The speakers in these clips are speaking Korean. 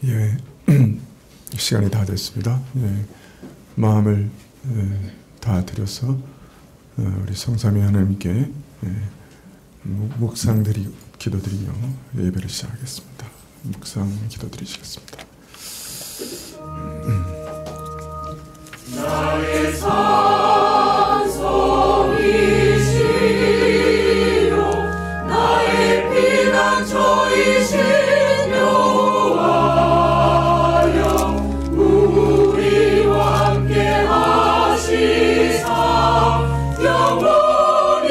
예, 시간이 다 됐습니다. 예, 마음을 다 드려서 우리 성삼위 하나님께 묵상 기도드리며 예배를 시작하겠습니다. 묵상 기도드리시겠습니다. 나의 산성이시요 나의 피난처이신 여호와여 우리와 함께 하시사 영원히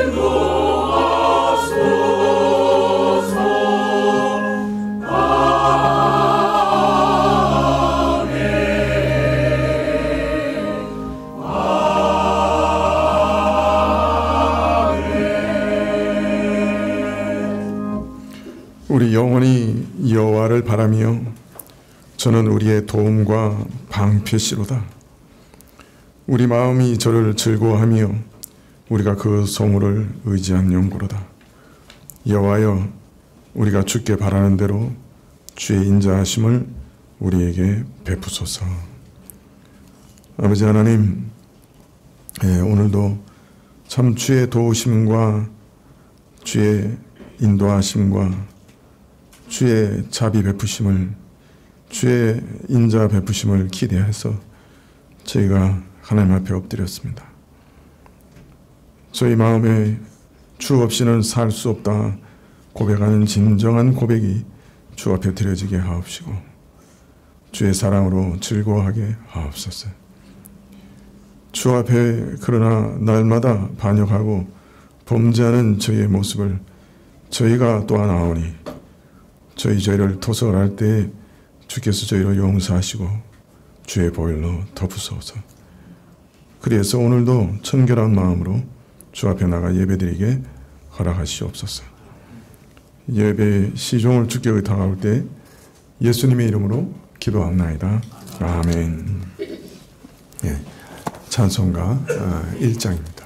인도하소서. 우리 영혼이 여호와를 바라며 저는 우리의 도움과 방패시로다. 우리 마음이 저를 즐거워하며 우리가 그 소물을 의지한 영구로다. 여호와여 우리가 주께 바라는 대로 주의 인자하심을 우리에게 베푸소서. 아버지 하나님, 오늘도 참 주의 도우심과 주의 인도하심과 주의 자비 베푸심을, 주의 인자 베푸심을 기대해서 저희가 하나님 앞에 엎드렸습니다. 저희 마음에 주 없이는 살 수 없다 고백하는 진정한 고백이 주 앞에 드려지게 하옵시고 주의 사랑으로 즐거워하게 하옵소서. 주 앞에 그러나 날마다 반역하고 범죄하는 저희의 모습을 저희가 또한 아오니 저희 죄를 토설할 때 주께서 저희를 용서하시고 주의 보혈로 덮으소서. 그래서 오늘도 청결한 마음으로 주 앞에 나가 예배드리게 허락하시옵소서. 예배 시종을 주께 의탁할 때 예수님의 이름으로 기도합나이다. 아멘. 예, 찬송가 1장입니다.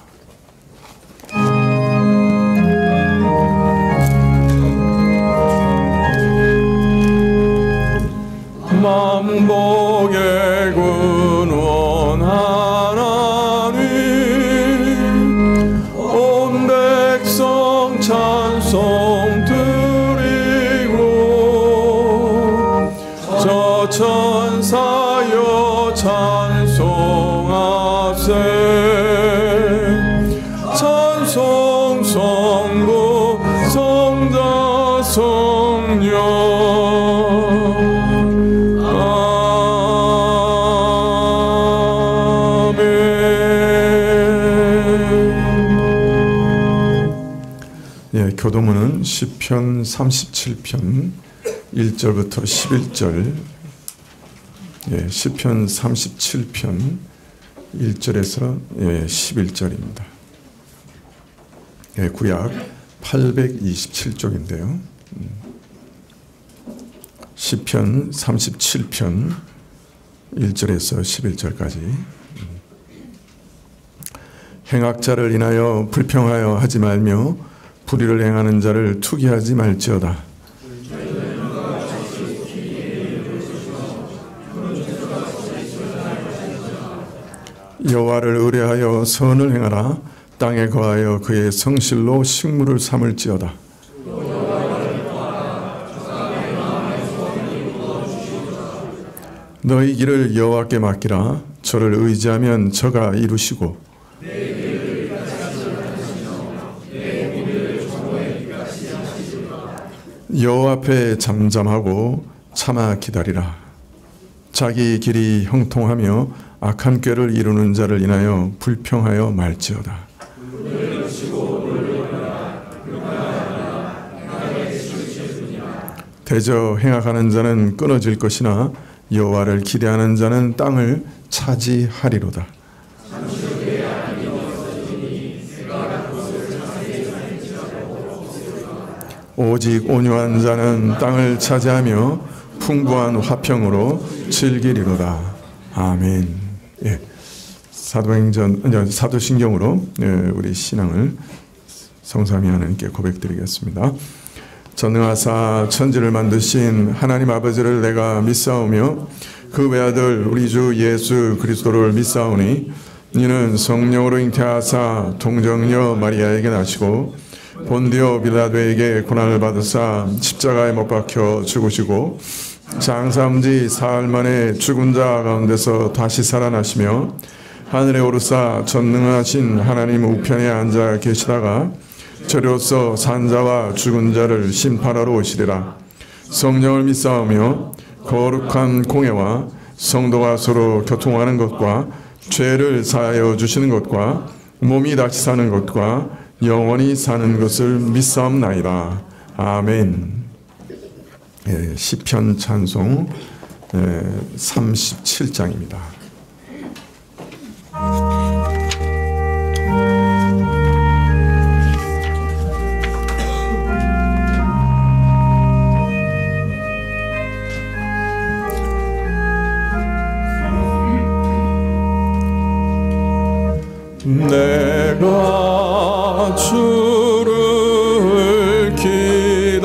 만복의 근원 하나님 온 백성 찬송 드리고 저 천사여 찬송하세 찬송 성부 성자 성령 교도문은 시편 37편 1절부터 11절, 시편 37편 1절에서 11절입니다. 구약 827쪽인데요. 시편 37편 1절에서 11절까지. 행악자를 인하여 불평하여 하지 말며 불의를 행하는 자를 투기하지 말지어다. 여호와를 의뢰하여 선을 행하라. 땅에 거하여 그의 성실로 식물을 삼을지어다. 너희 길을 여호와께 맡기라. 저를 의지하면 저가 이루시고 여호와 앞에 잠잠하고 참아 기다리라. 자기 길이 형통하며 악한 꾀를 이루는 자를 인하여 불평하여 말지어다. 대저 행악하는 자는 끊어질 것이나 여호와를 기대하는 자는 땅을 차지하리로다. 오직 온유한 자는 땅을 차지하며 풍부한 화평으로 즐기리로다. 아멘. 예, 사도신경으로 우리 신앙을 성삼위 하나님께 고백드리겠습니다. 전능하사 천지를 만드신 하나님 아버지를 내가 믿사오며 그 외아들 우리 주 예수 그리스도를 믿사오니 이는 성령으로 잉태하사 동정녀 마리아에게 나시고 본디오 빌라도에게 고난을 받으사 십자가에 못 박혀 죽으시고 장사함지 사흘 만에 죽은 자 가운데서 다시 살아나시며 하늘에 오르사 전능하신 하나님 우편에 앉아 계시다가 저리로서 산자와 죽은 자를 심판하러 오시리라. 성령을 믿사오며 거룩한 공예와 성도가 서로 교통하는 것과 죄를 사하여 주시는 것과 몸이 다시 사는 것과 영원히 사는 것을 믿사옵나이다. 아멘. 시편 찬송 37장입니다. 내가 주를 기다리니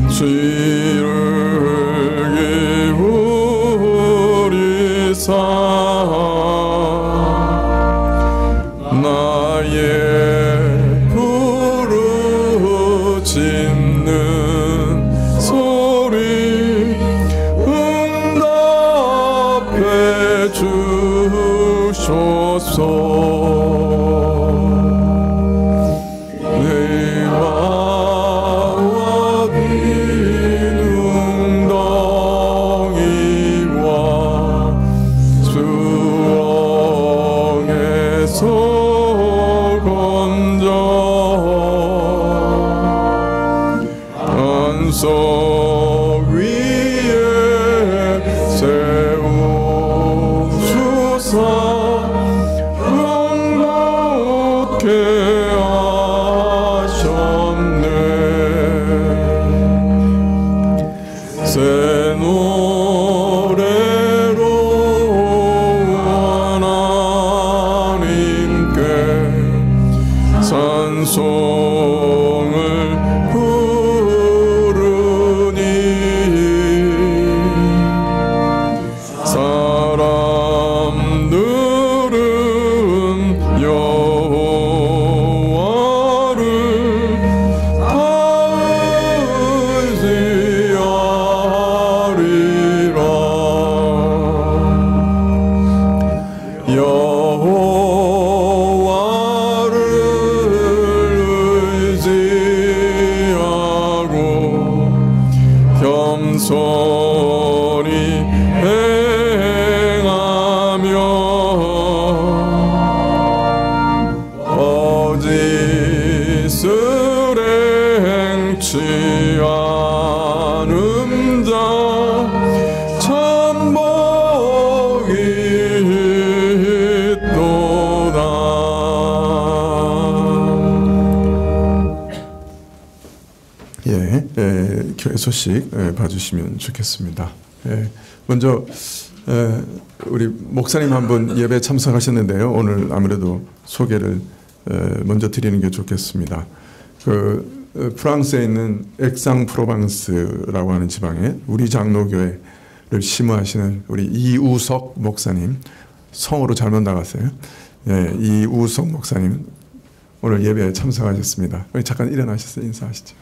주를 기울이사 나의 부르짖는 소리 응답해 주소서. 내가 빈 웅덩이와 수렁에서 건져 안석 위에 세우주사 영광케 하셨네. 새 노래로 하나님께 찬송을 부르니 사람들은 여호와를 다 의지하리라. 여호와를 의지하고 겸손히 행하며 거짓을 행치 않은 자 참복이 있도다. 교회 소식 봐주시면 좋겠습니다. 먼저 우리 목사님 한 분 예배 참석하셨는데요. 오늘 아무래도 소개를 먼저 드리는 게 좋겠습니다. 프랑스에 있는 액상프로방스라고 하는 지방에 우리 장로교회를 심우하시는 우리 이우석 목사님, 성으로 잘못 나갔어요. 이우석 목사님 오늘 예배에 참석하셨습니다. 잠깐 일어나셔서 인사하시죠.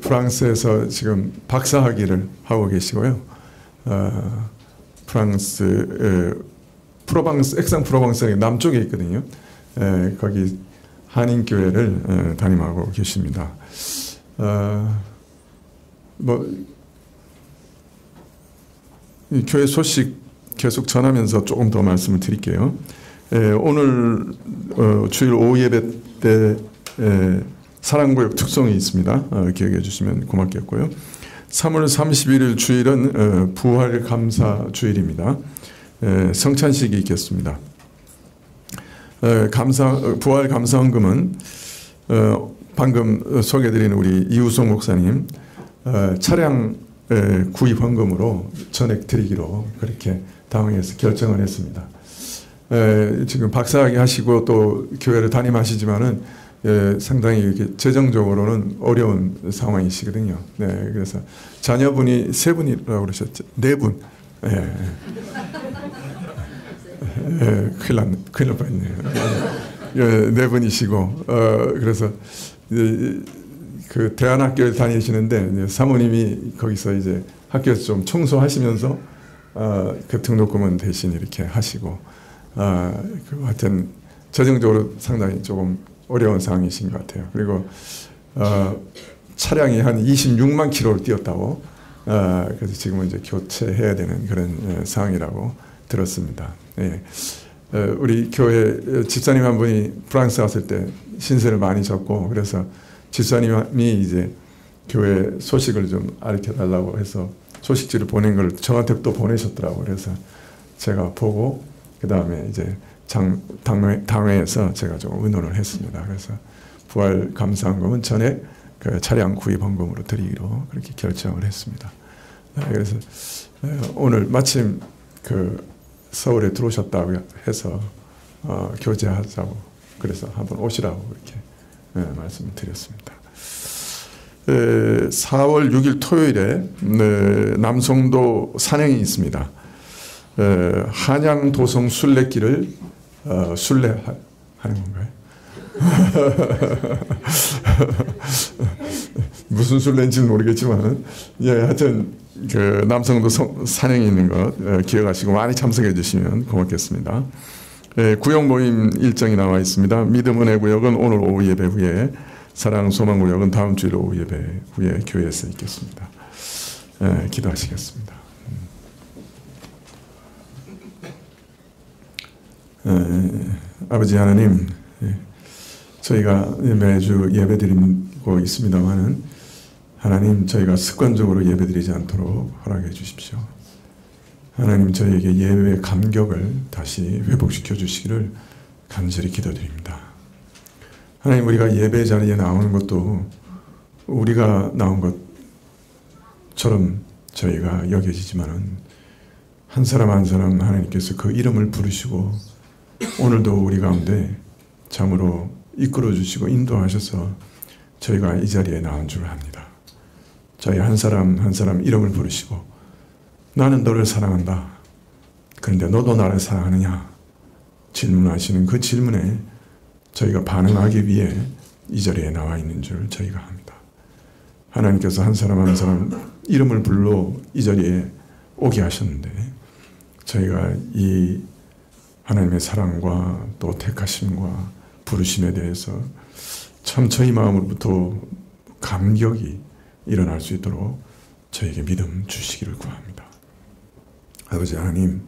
프랑스에서 지금 박사학위를 하고 계시고요. 프랑스 프로방스, 액상프로방스의 남쪽에 있거든요. 거기 한인교회를 담임하고 계십니다. 이 교회 소식 계속 전하면서 조금 더 말씀을 드릴게요. 오늘 주일 오후 예배 때 사랑구역 특송이 있습니다. 기억해 주시면 고맙겠고요. 3월 31일 주일은 부활 감사 주일입니다. 성찬식이 있겠습니다. 부활 감사헌금은 방금 소개해드린 우리 이우성 목사님 차량 구입 헌금으로 전액 드리기로 그렇게 당회에서 결정을 했습니다. 지금 박사학위 하시고 또 교회를 담임하시지만은 상당히 이렇게 재정적으로는 어려운 상황이시거든요. 네, 그래서 자녀분이 3분이라고 그러셨죠? 4분. 큰일 날 뻔했네요. 4분이시고, 그래서 그 대안학교에 다니시는데 사모님이 거기서 이제 학교에서 좀 청소하시면서 그 등록금은 대신 이렇게 하시고, 하여튼 재정적으로 상당히 조금 어려운 상황이신 것 같아요. 그리고 차량이 한 26만 킬로를 뛰었다고, 그래서 지금은 이제 교체해야 되는 그런 상황이라고 들었습니다. 예. 우리 교회 집사님 한 분이 프랑스 갔을 때 신세를 많이 졌고, 그래서 집사님이 이제 교회 소식을 좀 알려 달라고 해서 소식지를 보낸 걸 저한테 또 보내셨더라고요. 그래서 제가 보고 그 다음에 이제 당회에서 제가 좀 의논을 했습니다. 그래서 부활 감사헌금은 전액 그 차량 구입 헌금으로 드리기로 그렇게 결정을 했습니다. 그래서 오늘 마침 그 서울에 들어오셨다고 해서 교제하자고 그래서 한번 오시라고 이렇게 말씀을 드렸습니다. 4월 6일 토요일에 남성도 산행이 있습니다. 한양 도성 순례길을 순례하는 건가요? 무슨 순례인지는 모르겠지만, 하여튼 그 남성도 산행이 있는 것 기억하시고 많이 참석해 주시면 고맙겠습니다. 구역 모임 일정이 나와 있습니다. 믿음 은혜 구역은 오늘 오후 예배 후에, 사랑 소망 구역은 다음 주일 오후 예배 후에 교회에서 있겠습니다. 기도하시겠습니다. 아버지 하나님, 저희가 매주 예배드리고 있습니다만은 하나님, 저희가 습관적으로 예배드리지 않도록 허락해 주십시오. 하나님, 저희에게 예배의 감격을 다시 회복시켜 주시기를 간절히 기도드립니다. 하나님, 우리가 예배 자리에 나오는 것도 우리가 나온 것처럼 저희가 여겨지지만은 한 사람 한 사람 하나님께서 그 이름을 부르시고 오늘도 우리 가운데 참으로 이끌어 주시고 인도하셔서 저희가 이 자리에 나온 줄 압니다. 저희 한 사람 한 사람 이름을 부르시고 나는 너를 사랑한다. 그런데 너도 나를 사랑하느냐? 질문하시는 그 질문에 저희가 반응하기 위해 이 자리에 나와 있는 줄 저희가 압니다. 하나님께서 한 사람 한 사람 이름을 불러 이 자리에 오게 하셨는데 저희가 이 하나님의 사랑과 또 택하심과 부르심에 대해서 참 저희 마음으로부터 감격이 일어날 수 있도록 저에게 믿음 주시기를 구합니다. 아버지 하나님,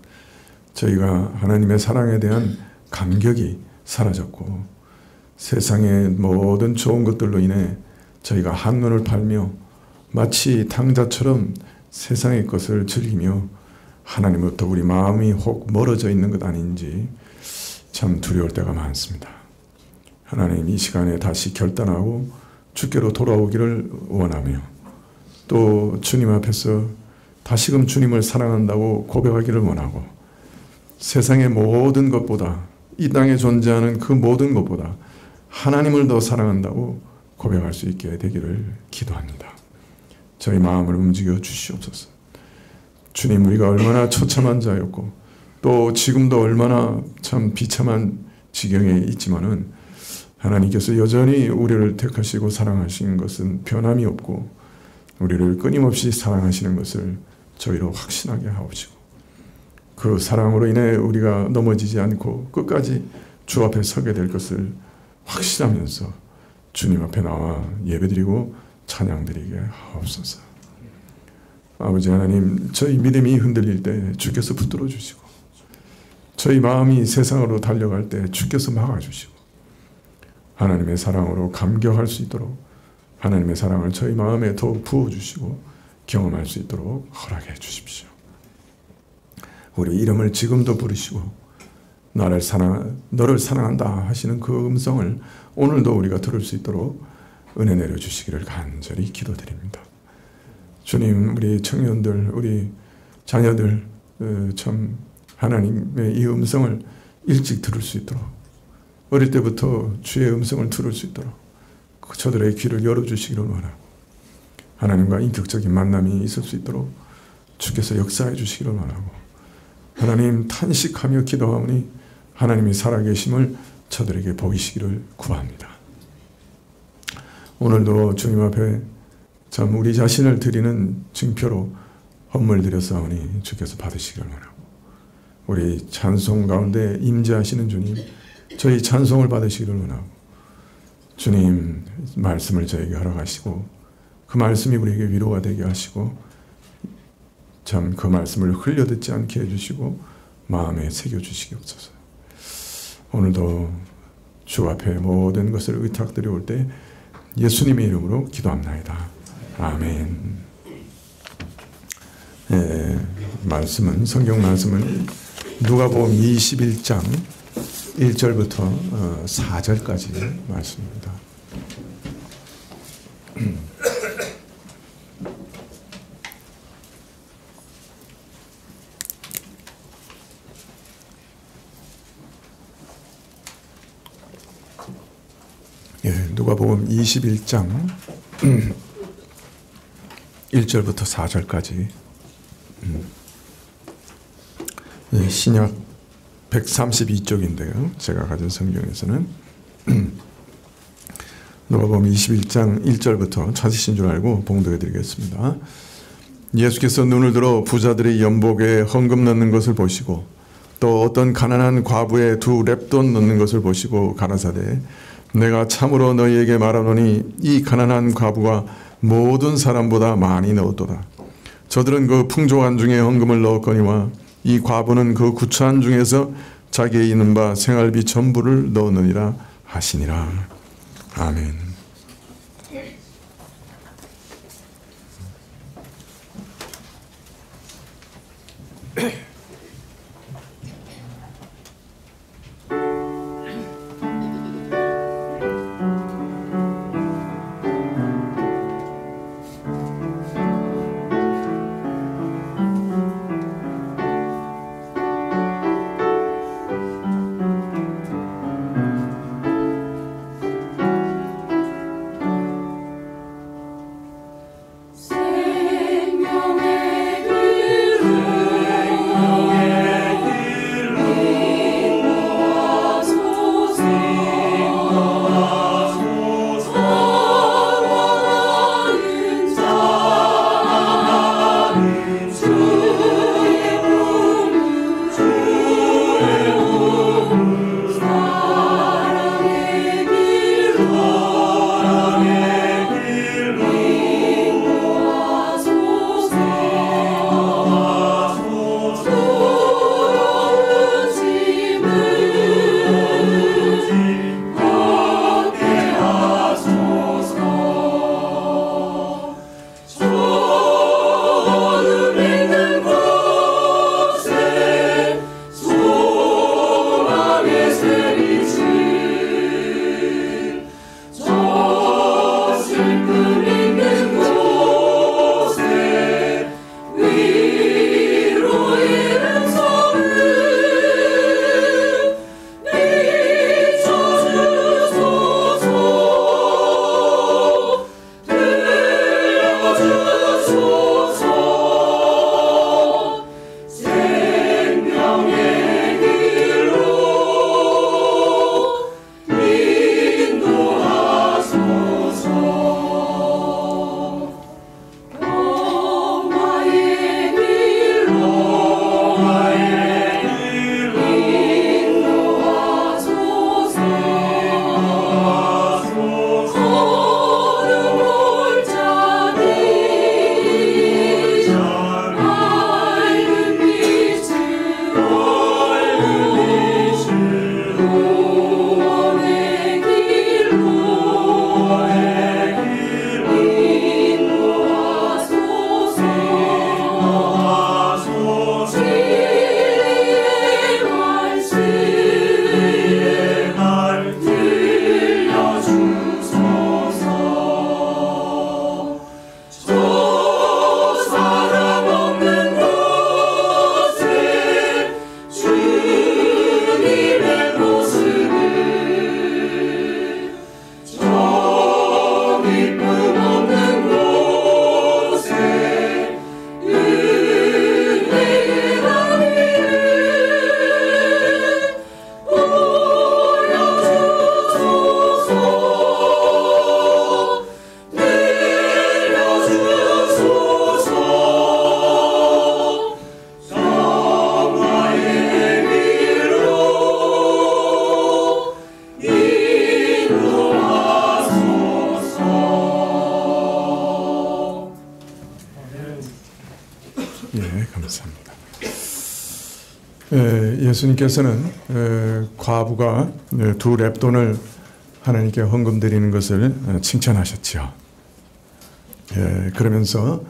저희가 하나님의 사랑에 대한 감격이 사라졌고 세상의 모든 좋은 것들로 인해 저희가 한눈을 팔며 마치 탕자처럼 세상의 것을 즐기며 하나님부터 우리 마음이 혹 멀어져 있는 것 아닌지 참 두려울 때가 많습니다. 하나님, 이 시간에 다시 결단하고 주께로 돌아오기를 원하며 또 주님 앞에서 다시금 주님을 사랑한다고 고백하기를 원하고 세상의 모든 것보다 이 땅에 존재하는 그 모든 것보다 하나님을 더 사랑한다고 고백할 수 있게 되기를 기도합니다. 저희 마음을 움직여 주시옵소서. 주님, 우리가 얼마나 처참한 자였고 또 지금도 얼마나 참 비참한 지경에 있지만은 하나님께서 여전히 우리를 택하시고 사랑하시는 것은 변함이 없고 우리를 끊임없이 사랑하시는 것을 저희로 확신하게 하옵시고 그 사랑으로 인해 우리가 넘어지지 않고 끝까지 주 앞에 서게 될 것을 확신하면서 주님 앞에 나와 예배드리고 찬양드리게 하옵소서. 아버지 하나님, 저희 믿음이 흔들릴 때 주께서 붙들어 주시고 저희 마음이 세상으로 달려갈 때 주께서 막아주시고 하나님의 사랑으로 감격할 수 있도록 하나님의 사랑을 저희 마음에 더욱 부어주시고 경험할 수 있도록 허락해 주십시오. 우리 이름을 지금도 부르시고 너를 사랑한다 하시는 그 음성을 오늘도 우리가 들을 수 있도록 은혜 내려주시기를 간절히 기도드립니다. 주님, 우리 청년들, 우리 자녀들 참 하나님의 이 음성을 일찍 들을 수 있도록, 어릴 때부터 주의 음성을 들을 수 있도록 저들의 귀를 열어주시기를 원하고, 하나님과 인격적인 만남이 있을 수 있도록 주께서 역사해 주시기를 원하고, 하나님 탄식하며 기도하오니 하나님이 살아계심을 저들에게 보이시기를 구합니다. 오늘도 주님 앞에 참 우리 자신을 드리는 증표로 헌물 드렸사오니 주께서 받으시기를 원하고, 우리 찬송 가운데 임재하시는 주님, 저희 찬송을 받으시기를 원하고, 주님 말씀을 저에게 허락하시고 그 말씀이 우리에게 위로가 되게 하시고, 참 그 말씀을 흘려듣지 않게 해주시고 마음에 새겨주시기 없소서. 오늘도 주 앞에 모든 것을 의탁드려올 때 예수님의 이름으로 기도합나이다. 아멘. 말씀은, 성경 말씀은 누가복음 21장 1절부터 4절까지 말씀입니다. 누가복음 21장 1절부터 4절까지 신약 132쪽인데요. 제가 가진 성경에서는 누가복음 21장 1절부터 찾으신 줄 알고 봉독해 드리겠습니다. 예수께서 눈을 들어 부자들의 연복에 헌금 넣는 것을 보시고 또 어떤 가난한 과부의 2렙돈 넣는 것을 보시고 가라사대, 내가 참으로 너희에게 말하노니 이 가난한 과부가 모든 사람보다 많이 넣었도다. 저들은 그 풍족한 중에 헌금을 넣었거니와 이 과부는 그 구차한 중에서 자기의 있는 바 생활비 전부를 넣었느니라 하시니라. 아멘. 생명의 길을 예수님께서는 과부가 두 렙돈을 하나님께 헌금 드리는 것을 칭찬하셨지요. 그러면서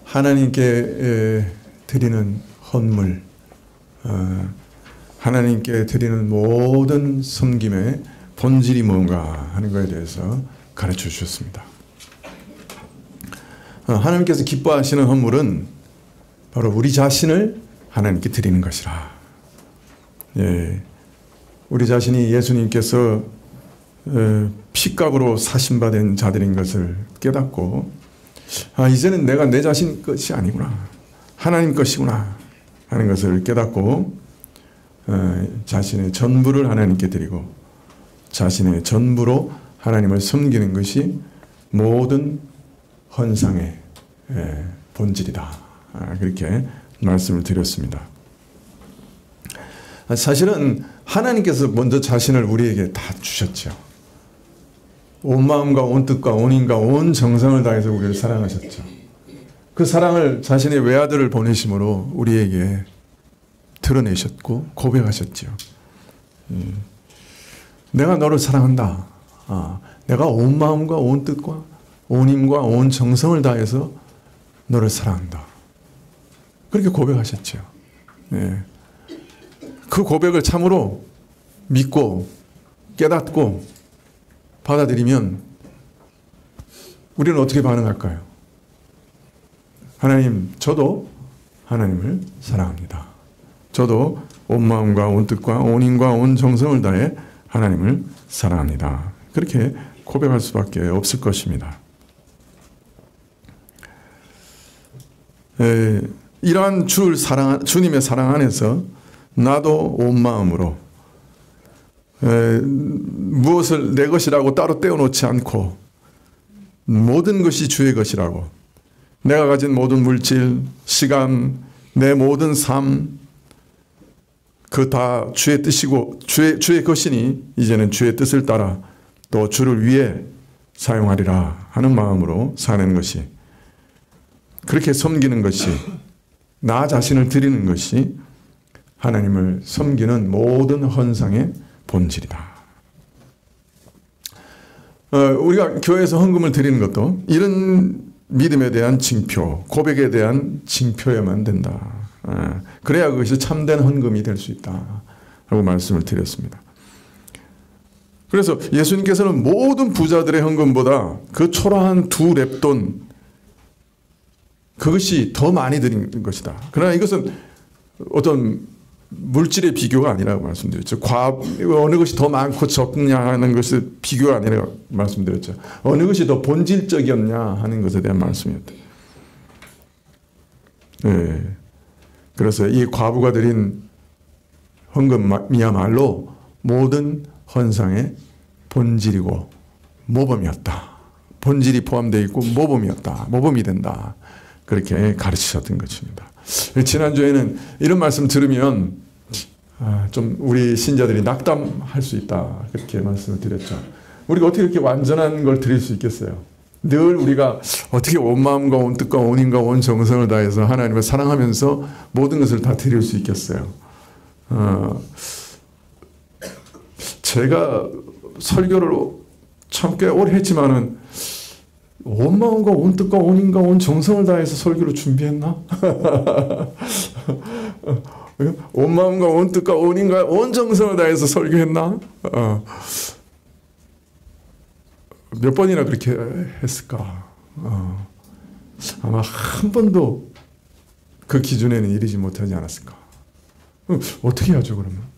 하나님께 드리는 헌물, 하나님께 드리는 모든 섬김의 본질이 뭔가 하는 것에 대해서 가르쳐 주셨습니다. 하나님께서 기뻐하시는 헌물은 바로 우리 자신을 하나님께 드리는 것이라. 우리 자신이 예수님께서 핏값으로 사신받은 자들인 것을 깨닫고, 이제는 내가 내 자신 것이 아니구나, 하나님 것이구나 하는 것을 깨닫고 자신의 전부를 하나님께 드리고 자신의 전부로 하나님을 섬기는 것이 모든 헌상의 본질이다. 그렇게 말씀을 드렸습니다. 사실은 하나님께서 먼저 자신을 우리에게 다 주셨죠. 온 마음과 온 뜻과 온 힘과 온 정성을 다해서 우리를 사랑하셨죠. 그 사랑을 자신의 외아들을 보내심으로 우리에게 드러내셨고 고백하셨죠. 내가 너를 사랑한다. 내가 온 마음과 온 뜻과 온 힘과 온 정성을 다해서 너를 사랑한다. 그렇게 고백하셨죠. 그 고백을 참으로 믿고 깨닫고 받아들이면 우리는 어떻게 반응할까요? 하나님, 저도 하나님을 사랑합니다. 저도 온 마음과 온 뜻과 온 힘과 온 정성을 다해 하나님을 사랑합니다. 그렇게 고백할 수밖에 없을 것입니다. 이러한 주님의 사랑 안에서 나도 온 마음으로 무엇을 내 것이라고 따로 떼어놓지 않고 모든 것이 주의 것이라고, 내가 가진 모든 물질, 시간, 내 모든 삶, 그 다 주의 뜻이고 주의 것이니 이제는 주의 뜻을 따라 또 주를 위해 사용하리라 하는 마음으로 사는 것이, 그렇게 섬기는 것이, 나 자신을 드리는 것이 하나님을 섬기는 모든 헌상의 본질이다. 우리가 교회에서 헌금을 드리는 것도 이런 믿음에 대한 징표, 고백에 대한 징표여야만 된다. 그래야 그것이 참된 헌금이 될 수 있다 하고 말씀을 드렸습니다. 그래서 예수님께서는 모든 부자들의 헌금보다 그 초라한 두 렙돈, 그것이 더 많이 드린 것이다. 그러나 이것은 어떤 물질의 비교가 아니라고 말씀드렸죠. 어느 것이 더 많고 적냐 하는 것이 비교가 아니라고 말씀드렸죠. 어느 것이 더 본질적이었냐 하는 것에 대한 말씀이었다. 그래서 이 과부가 드린 헌금이야말로 모든 헌상의 본질이고 모범이었다. 본질이 포함되어 있고 모범이었다. 모범이 된다. 그렇게 가르치셨던 것입니다. 지난주에는 이런 말씀 들으면 좀 우리 신자들이 낙담할 수 있다. 그렇게 말씀을 드렸죠. 우리가 어떻게 이렇게 완전한 걸 드릴 수 있겠어요? 늘 우리가 어떻게 온 마음과 온 뜻과 온 힘과 온 정성을 다해서 하나님을 사랑하면서 모든 것을 다 드릴 수 있겠어요? 제가 설교를 참 꽤 오래 했지만은 온 마음과 온 뜻과 온 힘과 온 정성을 다해서 설교를 준비했나? 온 마음과 온 뜻과 온 힘과 온 정성을 다해서 설교했나? 몇 번이나 그렇게 했을까? 아마 한 번도 그 기준에는 이르지 못하지 않았을까? 어떻게 하죠, 그러면?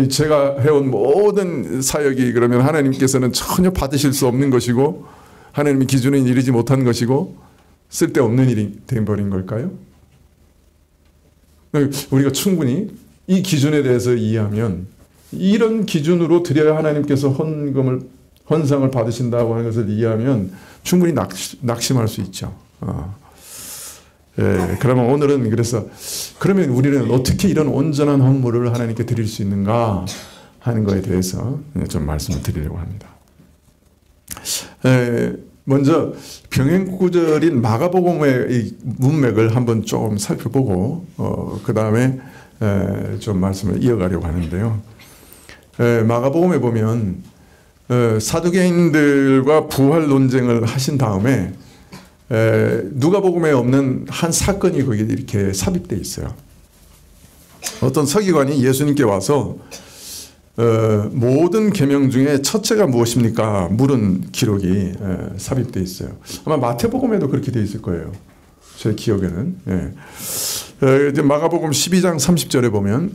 제가 해온 모든 사역이 그러면 하나님께서는 전혀 받으실 수 없는 것이고 하나님의 기준에 이르지 못한 것이고 쓸데없는 일이 되어버린 걸까요? 우리가 충분히 이 기준에 대해서 이해하면 이런 기준으로 드려야 하나님께서 헌상을 받으신다고 하는 것을 이해하면 충분히 낙심할 수 있죠. 그러면 오늘은 그러면 우리는 어떻게 이런 온전한 헌물을 하나님께 드릴 수 있는가 하는 것에 대해서 좀 말씀을 드리려고 합니다. 먼저 병행 구절인 마가복음의 이 문맥을 한번 좀 살펴보고 그 다음에 좀 말씀을 이어가려고 하는데요. 마가복음에 보면 사두개인들과 부활 논쟁을 하신 다음에 누가복음에 없는 한 사건이 거기에 이렇게 삽입되어 있어요. 어떤 서기관이 예수님께 와서 모든 계명 중에 첫째가 무엇입니까? 물은 기록이 삽입되어 있어요. 아마 마태복음에도 그렇게 되어 있을 거예요. 제 기억에는. 이제 마가복음 12장 30절에 보면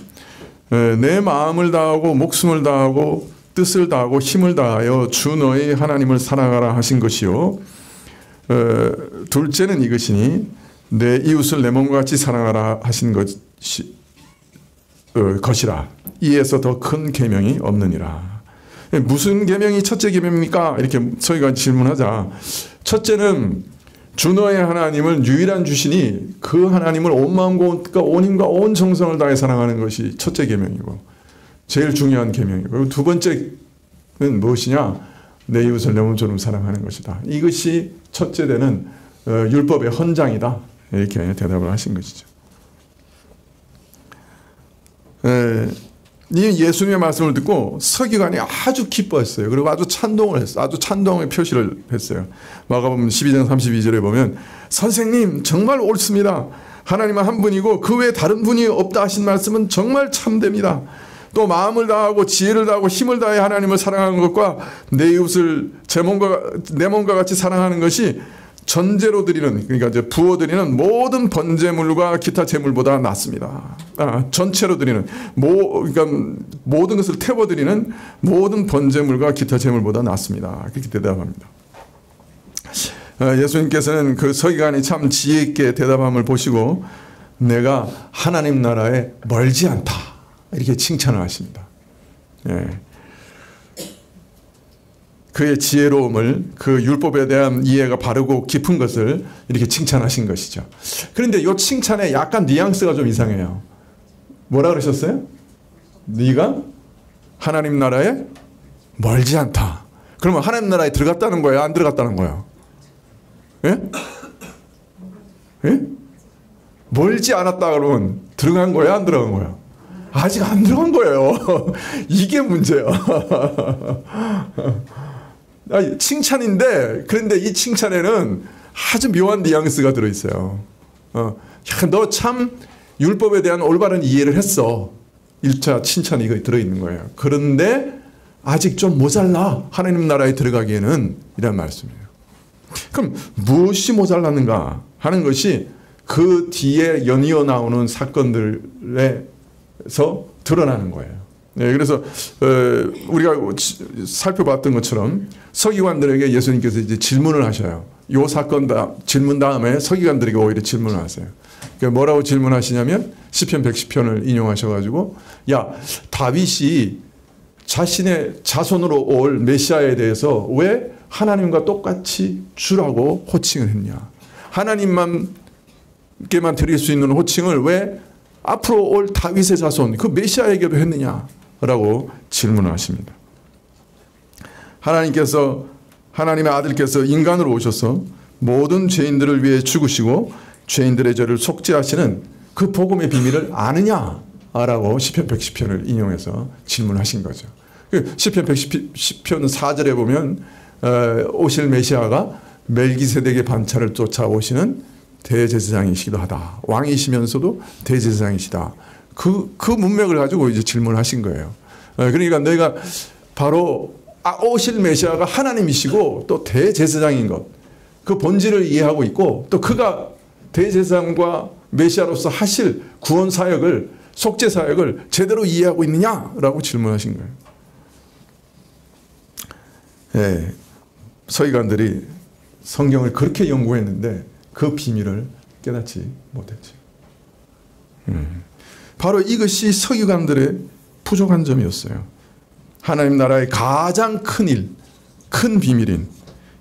내 마음을 다하고 목숨을 다하고 뜻을 다하고 힘을 다하여 주 너희 하나님을 사랑하라 하신 것이요. 둘째는 이것이니 내 이웃을 내 몸과 같이 사랑하라 하신 것이라. 이에서 더 큰 계명이 없느니라. 무슨 계명이 첫째 계명입니까? 이렇게 서기관이 질문하자 첫째는 주 너의 하나님을 유일한 주시니 그 하나님을 온 마음과 온 힘과 온 정성을 다해 사랑하는 것이 첫째 계명이고 제일 중요한 계명이고 두 번째는 무엇이냐? 내 이웃을 내 몸처럼 사랑하는 것이다. 이것이 첫째 되는 율법의 헌장이다. 이렇게 대답을 하신 것이죠. 이 예수님의 말씀을 듣고 서기관이 아주 기뻐했어요. 그리고 아주 찬동을 했어요. 아주 찬동의 표시를 했어요. 마가복음 12장 32절에 보면 선생님 정말 옳습니다. 하나님은 한 분이고 그 외에 다른 분이 없다 하신 말씀은 정말 참됩니다. 또 마음을 다하고 지혜를 다하고 힘을 다해 하나님을 사랑하는 것과 내 이웃을 내 몸과 같이 사랑하는 것이 전제로 드리는, 그러니까 이제 부어 드리는 모든 번제물과 기타 제물보다 낫습니다. 전체로 드리는 그러니까 모든 것을 태워 드리는 모든 번제물과 기타 제물보다 낫습니다. 그렇게 대답합니다. 예수님께서는 그 서기관이 참 지혜 있게 대답함을 보시고 내가 하나님 나라에 멀지 않다 이렇게 칭찬을 하십니다. 그의 지혜로움을, 그 율법에 대한 이해가 바르고 깊은 것을 이렇게 칭찬하신 것이죠. 그런데 이 칭찬에 약간 뉘앙스가 좀 이상해요. 뭐라 그러셨어요? 네가 하나님 나라에 멀지 않다. 그러면 하나님 나라에 들어갔다는 거예요? 안 들어갔다는 거예요? 예? 예? 멀지 않았다 그러면 들어간 거예요? 안 들어간 거예요? 아직 안 들어간 거예요. 이게 문제예요. 칭찬인데 그런데 이 칭찬에는 아주 묘한 뉘앙스가 들어있어요. 너 참 율법에 대한 올바른 이해를 했어. 1차 칭찬이 이거 들어있는 거예요. 그런데 아직 좀 모자라. 하나님 나라에 들어가기에는 이란 말씀이에요. 그럼 무엇이 모자랐는가 하는 것이 그 뒤에 연이어 나오는 사건들에서 드러나는 거예요. 네, 그래서 우리가 살펴봤던 것처럼 서기관들에게 예수님께서 이제 질문을 하셔요. 이 사건 질문 다음에 서기관들에게 오히려 질문을 하세요. 그러니까 뭐라고 질문하시냐면 시편 110편을 인용하셔가지고 야 다윗이 자신의 자손으로 올 메시아에 대해서 왜 하나님과 똑같이 주라고 호칭을 했냐? 하나님만께만 드릴 수 있는 호칭을 왜 앞으로 올 다윗의 자손 그 메시아에게도 했느냐라고 질문을 하십니다. 하나님의 아들께서 인간으로 오셔서 모든 죄인들을 위해 죽으시고 죄인들의 죄를 속죄하시는 그 복음의 비밀을 아느냐라고 시편 110편을 인용해서 질문하신 거죠. 시편 110편 4절에 보면 오실 메시아가 멜기세덱의 반차를 쫓아오시는 대제사장이시기도 하다. 왕이시면서도 대제사장이시다. 그 문맥을 가지고 이제 질문하신 거예요. 그러니까 너희가 바로 오실 메시아가 하나님이시고 또 대제사장인 것, 그 본질을 이해하고 있고 또 그가 대제사장과 메시아로서 하실 구원 사역을, 속죄 사역을 제대로 이해하고 있느냐라고 질문하신 거예요. 예, 서기관들이 성경을 그렇게 연구했는데 그 비밀을 깨닫지 못했죠. 바로 이것이 서기관들의 부족한 점이었어요. 하나님 나라의 가장 큰 일, 큰 비밀인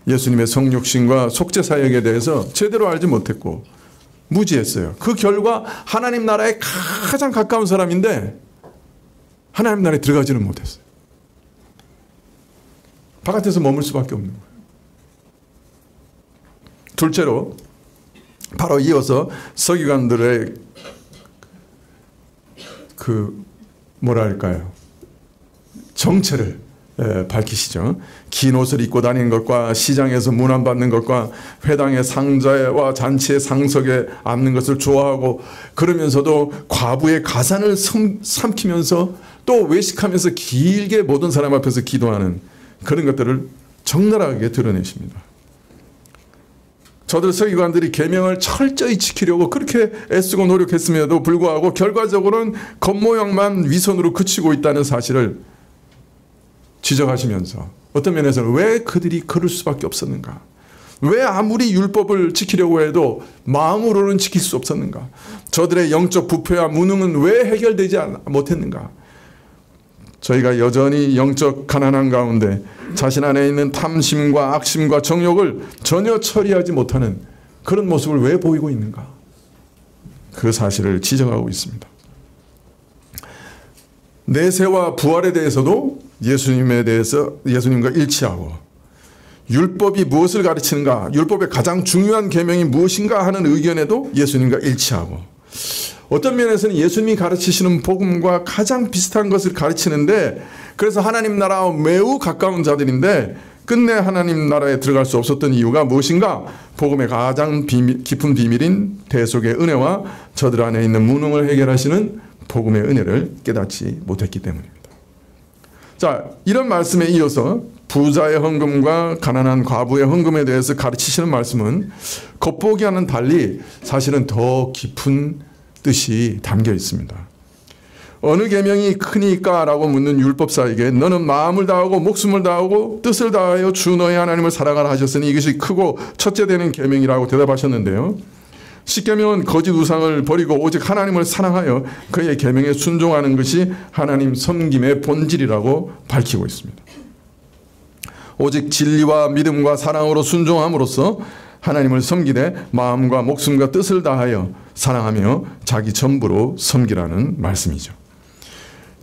예수님의 성육신과 속죄 사역에 대해서 제대로 알지 못했고 무지했어요. 그 결과 하나님 나라에 가장 가까운 사람인데 하나님 나라에 들어가지는 못했어요. 바깥에서 머물 수밖에 없는 둘째로 바로 이어서 서기관들의 뭐랄까요, 정체를 밝히시죠. 긴 옷을 입고 다니는 것과 시장에서 문안받는 것과 회당의 상자와 잔치의 상석에 앉는 것을 좋아하고, 그러면서도 과부의 가산을 삼키면서 또 외식하면서 길게 모든 사람 앞에서 기도하는 그런 것들을 적나라하게 드러내십니다. 저들 서기관들이 계명을 철저히 지키려고 그렇게 애쓰고 노력했음에도 불구하고 결과적으로는 겉모양만 위선으로 그치고 있다는 사실을 지적하시면서 어떤 면에서는 왜 그들이 그럴 수밖에 없었는가? 왜 아무리 율법을 지키려고 해도 마음으로는 지킬 수 없었는가? 저들의 영적 부패와 무능은 왜 해결되지 못했는가? 저희가 여전히 영적 가난한 가운데 자신 안에 있는 탐심과 악심과 정욕을 전혀 처리하지 못하는 그런 모습을 왜 보이고 있는가? 그 사실을 지적하고 있습니다. 내세와 부활에 대해서도 예수님과 일치하고, 율법이 무엇을 가르치는가, 율법의 가장 중요한 계명이 무엇인가 하는 의견에도 예수님과 일치하고, 어떤 면에서는 예수님이 가르치시는 복음과 가장 비슷한 것을 가르치는데, 그래서 하나님 나라와 매우 가까운 자들인데 끝내 하나님 나라에 들어갈 수 없었던 이유가 무엇인가? 복음의 가장 깊은 비밀인 대속의 은혜와 저들 안에 있는 무능을 해결하시는 복음의 은혜를 깨닫지 못했기 때문입니다. 자, 이런 말씀에 이어서 부자의 헌금과 가난한 과부의 헌금에 대해서 가르치시는 말씀은 겉보기와는 달리 사실은 더 깊은 뜻이 담겨 있습니다. 어느 계명이 크니까? 라고 묻는 율법사에게 너는 마음을 다하고 목숨을 다하고 뜻을 다하여 주 너의 하나님을 사랑하라 하셨으니 이것이 크고 첫째 되는 계명이라고 대답하셨는데요. 십계명은 거짓 우상을 버리고 오직 하나님을 사랑하여 그의 계명에 순종하는 것이 하나님 섬김의 본질이라고 밝히고 있습니다. 오직 진리와 믿음과 사랑으로 순종함으로써 하나님을 섬기되 마음과 목숨과 뜻을 다하여 사랑하며 자기 전부로 섬기라는 말씀이죠.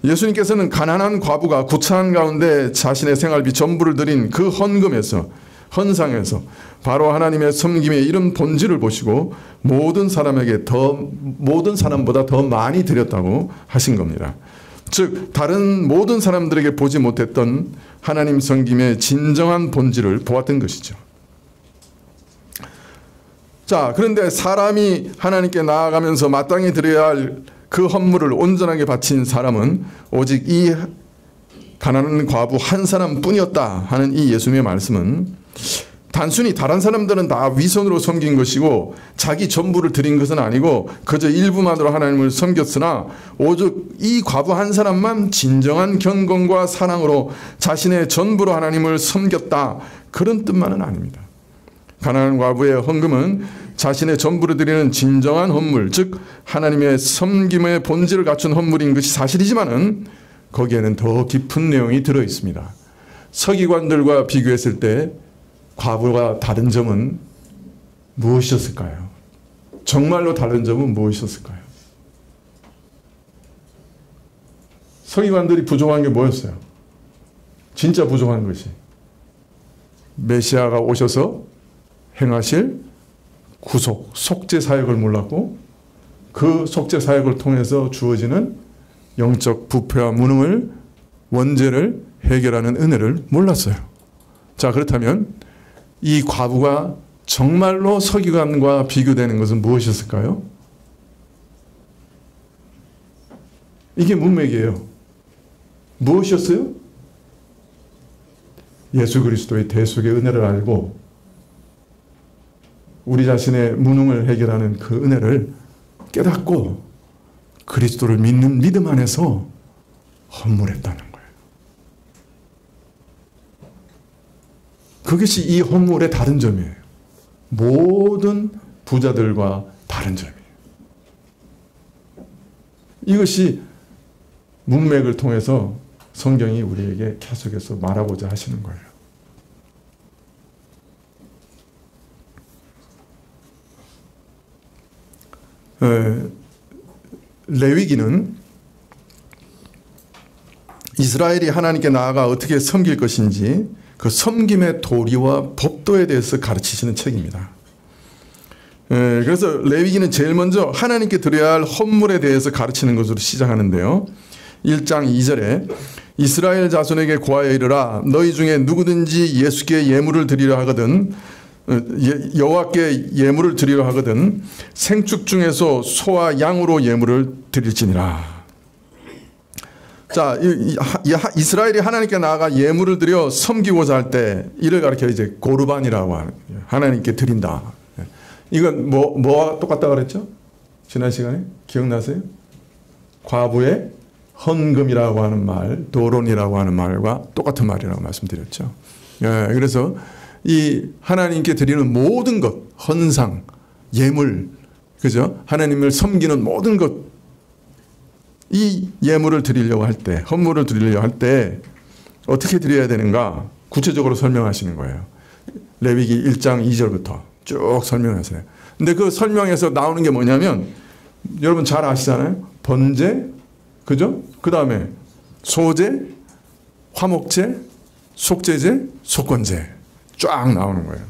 예수님께서는 가난한 과부가 구차한 가운데 자신의 생활비 전부를 드린 그 헌상에서 바로 하나님의 섬김의 이런 본질을 보시고 모든 사람보다 더 많이 드렸다고 하신 겁니다. 즉 다른 모든 사람들에게 보지 못했던 하나님 섬김의 진정한 본질을 보았던 것이죠. 자, 그런데 사람이 하나님께 나아가면서 마땅히 드려야 할 그 헌물을 온전하게 바친 사람은 오직 이 가난한 과부 한 사람뿐이었다 하는 이 예수님의 말씀은 단순히 다른 사람들은 다 위선으로 섬긴 것이고 자기 전부를 드린 것은 아니고 그저 일부만으로 하나님을 섬겼으나 오직 이 과부 한 사람만 진정한 경건과 사랑으로 자신의 전부로 하나님을 섬겼다, 그런 뜻만은 아닙니다. 가난한 과부의 헌금은 자신의 전부를 드리는 진정한 헌물, 즉 하나님의 섬김의 본질을 갖춘 헌물인 것이 사실이지만은 거기에는 더 깊은 내용이 들어 있습니다. 서기관들과 비교했을 때 과부와 다른 점은 무엇이었을까요? 정말로 다른 점은 무엇이었을까요? 서기관들이 부족한 게 뭐였어요? 진짜 부족한 것이 메시아가 오셔서 행하실 구속, 속죄 사역을 몰랐고 그 속죄 사역을 통해서 주어지는 영적 부패와 무능을, 원죄를 해결하는 은혜를 몰랐어요. 자, 그렇다면 이 과부가 정말로 서기관과 비교되는 것은 무엇이었을까요? 이게 문맥이에요. 무엇이었어요? 예수 그리스도의 대속의 은혜를 알고 우리 자신의 무능을 해결하는 그 은혜를 깨닫고 그리스도를 믿는 믿음 안에서 헌물했다는 거예요. 그것이 이 헌물의 다른 점이에요. 모든 부자들과 다른 점이에요. 이것이 문맥을 통해서 성경이 우리에게 계속해서 말하고자 하시는 거예요. 레위기는 이스라엘이 하나님께 나아가 어떻게 섬길 것인지 그 섬김의 도리와 법도에 대해서 가르치시는 책입니다. 그래서 레위기는 제일 먼저 하나님께 드려야 할 헌물에 대해서 가르치는 것으로 시작하는데요. 1장 2절에 이스라엘 자손에게 고하여 이르라 너희 중에 누구든지 예수께 예물을 드리려 하거든 여호와께 예물을 드리려 하거든 생축 중에서 소와 양으로 예물을 드릴지니라. 자, 이스라엘이 하나님께 나아가 예물을 드려 섬기고자 할 때 이를 가리켜 이제 고르반이라고 하는 하나님께 드린다. 이건 뭐와 똑같다 그랬죠? 지난 시간에 기억나세요? 과부의 헌금이라고 하는 말, 도론이라고 하는 말과 똑같은 말이라고 말씀드렸죠. 그래서 이 하나님께 드리는 모든 것, 헌상, 예물, 그죠? 하나님을 섬기는 모든 것, 이 예물을 드리려고 할 때, 헌물을 드리려고 할 때 어떻게 드려야 되는가 구체적으로 설명하시는 거예요. 레위기 1장 2절부터 쭉 설명하세요. 근데 그 설명에서 나오는 게 뭐냐면 여러분 잘 아시잖아요. 번제, 그죠? 그 다음에 소제, 화목제, 속제제, 속건제 쫙 나오는 거예요.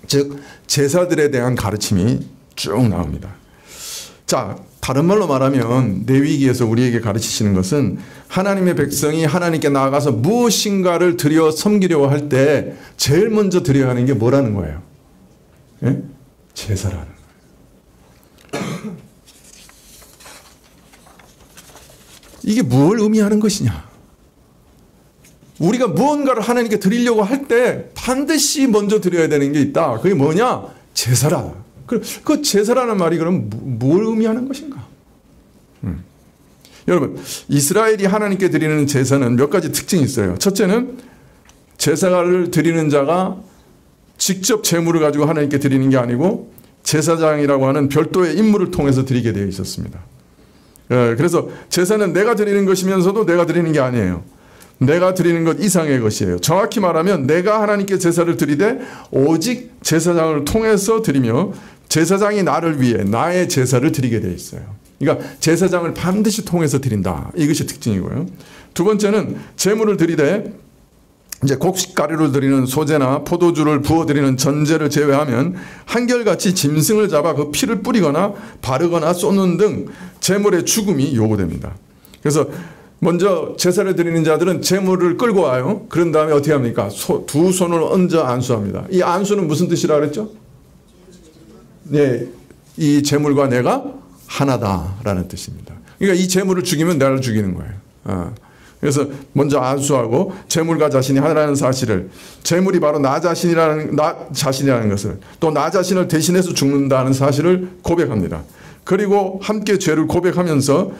즉 제사들에 대한 가르침이 쭉 나옵니다. 자, 다른 말로 말하면 레위기에서 우리에게 가르치시는 것은 하나님의 백성이 하나님께 나아가서 무엇인가를 드려 섬기려고 할 때 제일 먼저 드려야 하는 게 뭐라는 거예요? 예? 제사라는 거예요. 이게 뭘 의미하는 것이냐? 우리가 무언가를 하나님께 드리려고 할 때 반드시 먼저 드려야 되는 게 있다. 그게 뭐냐? 제사라. 그 제사라는 말이 그럼 뭘 의미하는 것인가? 여러분, 이스라엘이 하나님께 드리는 제사는 몇 가지 특징이 있어요. 첫째는 제사를 드리는 자가 직접 제물을 가지고 하나님께 드리는 게 아니고 제사장이라고 하는 별도의 인물을 통해서 드리게 되어 있었습니다. 그래서 제사는 내가 드리는 것이면서도 내가 드리는 게 아니에요. 내가 드리는 것 이상의 것이에요. 정확히 말하면 내가 하나님께 제사를 드리되 오직 제사장을 통해서 드리며 제사장이 나를 위해 나의 제사를 드리게 되어 있어요. 그러니까 제사장을 반드시 통해서 드린다. 이것이 특징이고요. 두 번째는 제물을 드리되 이제 곡식가루를 드리는 소제나 포도주를 부어드리는 전제를 제외하면 한결같이 짐승을 잡아 그 피를 뿌리거나 바르거나 쏟는 등 제물의 죽음이 요구됩니다. 그래서 먼저 제사를 드리는 자들은 제물을 끌고 와요. 그런 다음에 어떻게 합니까? 두 손을 얹어 안수합니다. 이 안수는 무슨 뜻이라 그랬죠? 네, 이 제물과 내가 하나다라는 뜻입니다. 그러니까 이 제물을 죽이면 나를 죽이는 거예요. 그래서 먼저 안수하고 제물과 자신이 하나라는 사실을, 제물이 바로 나 자신이라는 것을, 또 나 자신을 대신해서 죽는다는 사실을 고백합니다. 그리고 함께 죄를 고백하면서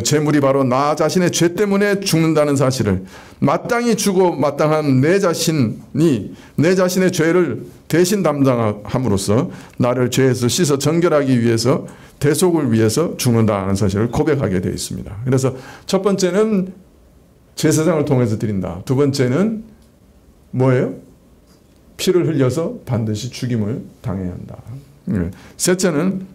제물이 바로 나 자신의 죄 때문에 죽는다는 사실을, 마땅히 죽어 마땅한 내 자신이 내 자신의 죄를 대신 담당함으로써 나를 죄에서 씻어 정결하기 위해서, 대속을 위해서 죽는다는 사실을 고백하게 되어 있습니다. 그래서 첫 번째는 제사장을 통해서 드린다. 두 번째는 뭐예요? 피를 흘려서 반드시 죽임을 당해야 한다. 셋째는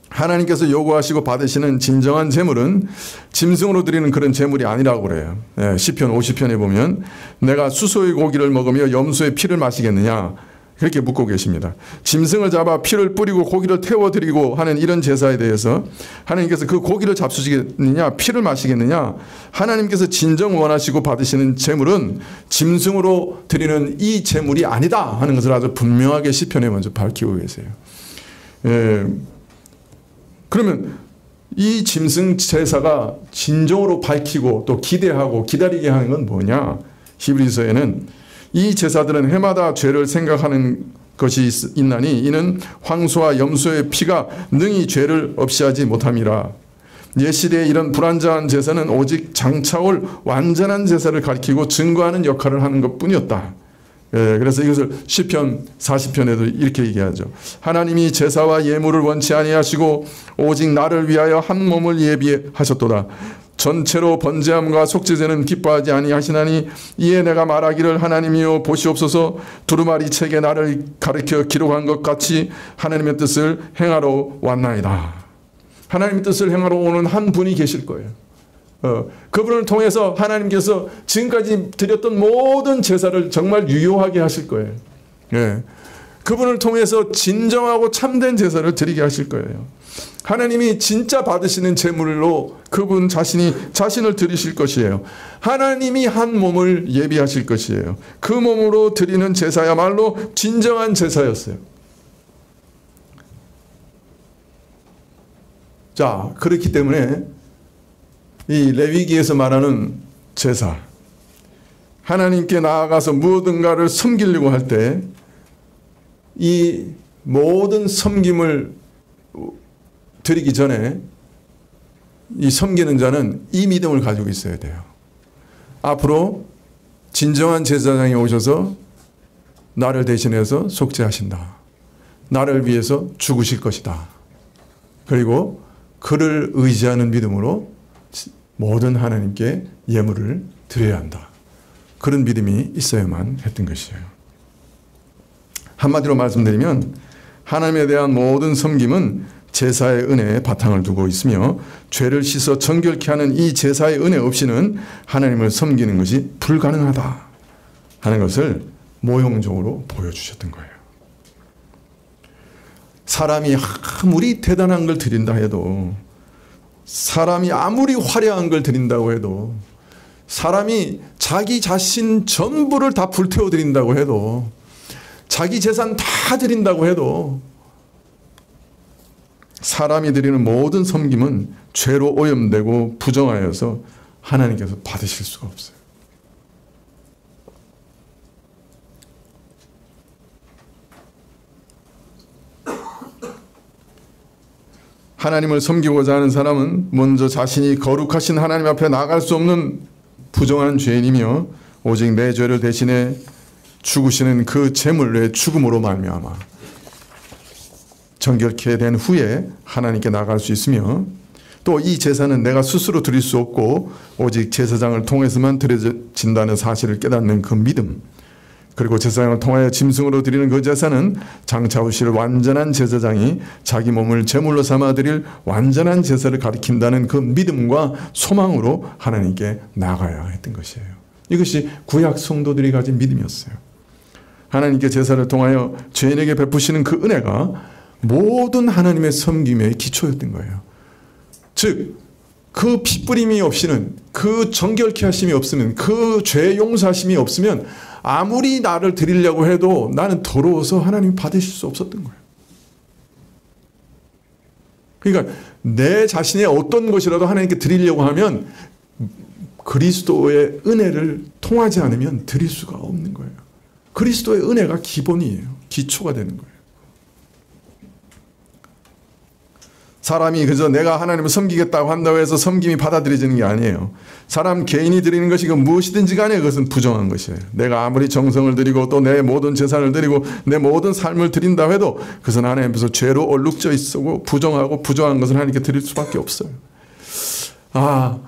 하나님께서 요구하시고 받으시는 진정한 제물은 짐승으로 드리는 그런 제물이 아니라고 그래요. 시편 50편에 보면 내가 수소의 고기를 먹으며 염소의 피를 마시겠느냐 그렇게 묻고 계십니다. 짐승을 잡아 피를 뿌리고 고기를 태워드리고 하는 이런 제사에 대해서 하나님께서 그 고기를 잡수시겠느냐 피를 마시겠느냐, 하나님께서 진정 원하시고 받으시는 제물은 짐승으로 드리는 이 제물이 아니다 하는 것을 아주 분명하게 시편에 먼저 밝히고 계세요. 그러면 이 짐승 제사가 진정으로 밝히고 또 기대하고 기다리게 하는 건 뭐냐? 히브리서에는 이 제사들은 해마다 죄를 생각하는 것이 있나니 이는 황소와 염소의 피가 능히 죄를 없이 하지 못함이라. 옛시대의 이런 불완전한 제사는 오직 장차올 완전한 제사를 가리키고 증거하는 역할을 하는 것뿐이었다. 그래서 이것을 시편 40편에도 이렇게 얘기하죠. 하나님이 제사와 예물을 원치 아니하시고 오직 나를 위하여 한 몸을 예비하셨도다. 전체로 번제함과 속죄제는 기뻐하지 아니하시나니 이에 내가 말하기를 하나님이여 보시옵소서, 두루마리 책에 나를 가르쳐 기록한 것 같이 하나님의 뜻을 행하러 왔나이다. 하나님의 뜻을 행하러 오는 한 분이 계실 거예요. 그분을 통해서 하나님께서 지금까지 드렸던 모든 제사를 정말 유효하게 하실 거예요. 그분을 통해서 진정하고 참된 제사를 드리게 하실 거예요. 하나님이 진짜 받으시는 제물로 그분 자신을 드리실 것이에요. 하나님이 한 몸을 예비하실 것이에요. 그 몸으로 드리는 제사야말로 진정한 제사였어요. 자, 그렇기 때문에 이 레위기에서 말하는 제사, 하나님께 나아가서 무엇인가를 섬기려고 할 때 이 모든 섬김을 드리기 전에 이 섬기는 자는 이 믿음을 가지고 있어야 돼요. 앞으로 진정한 제사장이 오셔서 나를 대신해서 속죄하신다. 나를 위해서 죽으실 것이다. 그리고 그를 의지하는 믿음으로 모든 하나님께 예물을 드려야 한다. 그런 믿음이 있어야만 했던 것이에요. 한마디로 말씀드리면 하나님에 대한 모든 섬김은 제사의 은혜에 바탕을 두고 있으며 죄를 씻어 정결케 하는 이 제사의 은혜 없이는 하나님을 섬기는 것이 불가능하다 하는 것을 모형적으로 보여주셨던 거예요. 사람이 아무리 대단한 걸 드린다 해도, 사람이 아무리 화려한 걸 드린다고 해도, 사람이 자기 자신 전부를 다 불태워 드린다고 해도, 자기 재산 다 드린다고 해도 사람이 드리는 모든 섬김은 죄로 오염되고 부정하여서 하나님께서 받으실 수가 없어요. 하나님을 섬기고자 하는 사람은 먼저 자신이 거룩하신 하나님 앞에 나갈 수 없는 부정한 죄인이며 오직 내 죄를 대신해 죽으시는 그 제물의 죽음으로 말미암아 정결케 된 후에 하나님께 나갈 수 있으며, 또 이 제사는 내가 스스로 드릴 수 없고 오직 제사장을 통해서만 드려진다는 사실을 깨닫는 그 믿음, 그리고 제사장을 통하여 짐승으로 드리는 그 제사는 장차 오실 완전한 제사장이 자기 몸을 제물로 삼아 드릴 완전한 제사를 가리킨다는 그 믿음과 소망으로 하나님께 나가야 했던 것이에요. 이것이 구약 성도들이 가진 믿음이었어요. 하나님께 제사를 통하여 죄인에게 베푸시는 그 은혜가 모든 하나님의 섬김의 기초였던 거예요. 즉, 그 핏부림이 없이는, 그 정결케 하심이 없으면, 그 죄 용서하심이 없으면 아무리 나를 드리려고 해도 나는 더러워서 하나님이 받으실 수 없었던 거예요. 그러니까 내 자신의 어떤 것이라도 하나님께 드리려고 하면 그리스도의 은혜를 통하지 않으면 드릴 수가 없는 거예요. 그리스도의 은혜가 기본이에요. 기초가 되는 거예요. 사람이 그저 내가 하나님을 섬기겠다고 한다고 해서 섬김이 받아들여지는 게 아니에요. 사람 개인이 드리는 것이 무엇이든지 간에 그것은 부정한 것이에요. 내가 아무리 정성을 드리고 또 내 모든 재산을 드리고 내 모든 삶을 드린다고 해도 그것은 하나님 앞에서 죄로 얼룩져 있고 부정하고 부정한 것을 하나님께 드릴 수밖에 없어요. 아,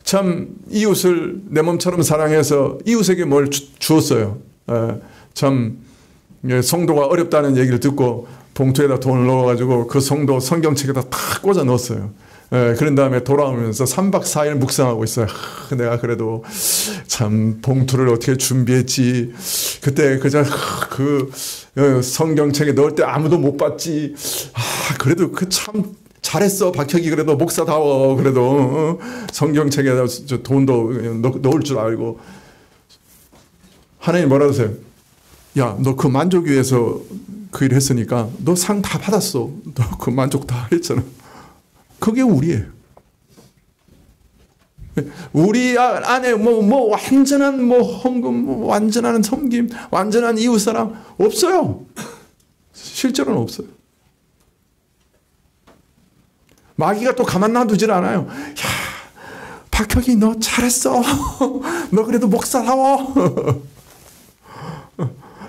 참 이웃을 내 몸처럼 사랑해서 이웃에게 뭘 주었어요. 참 성도가 어렵다는 얘기를 듣고 봉투에다 돈을 넣어가지고 그 성도 성경책에다 탁 꽂아 넣었어요. 그런 다음에 돌아오면서 3박 4일 묵상하고 있어요. 내가 그래도 참 봉투를 어떻게 준비했지. 그때 그저 그 성경책에 넣을 때 아무도 못 봤지. 그래도 그 참 잘했어. 박혁이 그래도 목사다워. 그래도 성경책에다 돈도 넣을 줄 알고. 하나님 뭐라 하세요? 야, 너 그 만족 위해서 그 일 했으니까 너 상 다 받았어. 너 그 만족 다 했잖아. 그게 우리예요. 우리 안에 완전한 헌금, 완전한 섬김, 완전한 이웃사랑 없어요. 실제로는 없어요. 마귀가 또 가만 놔두질 않아요. 야, 박혁이 너 잘했어. 너 그래도 목사다워.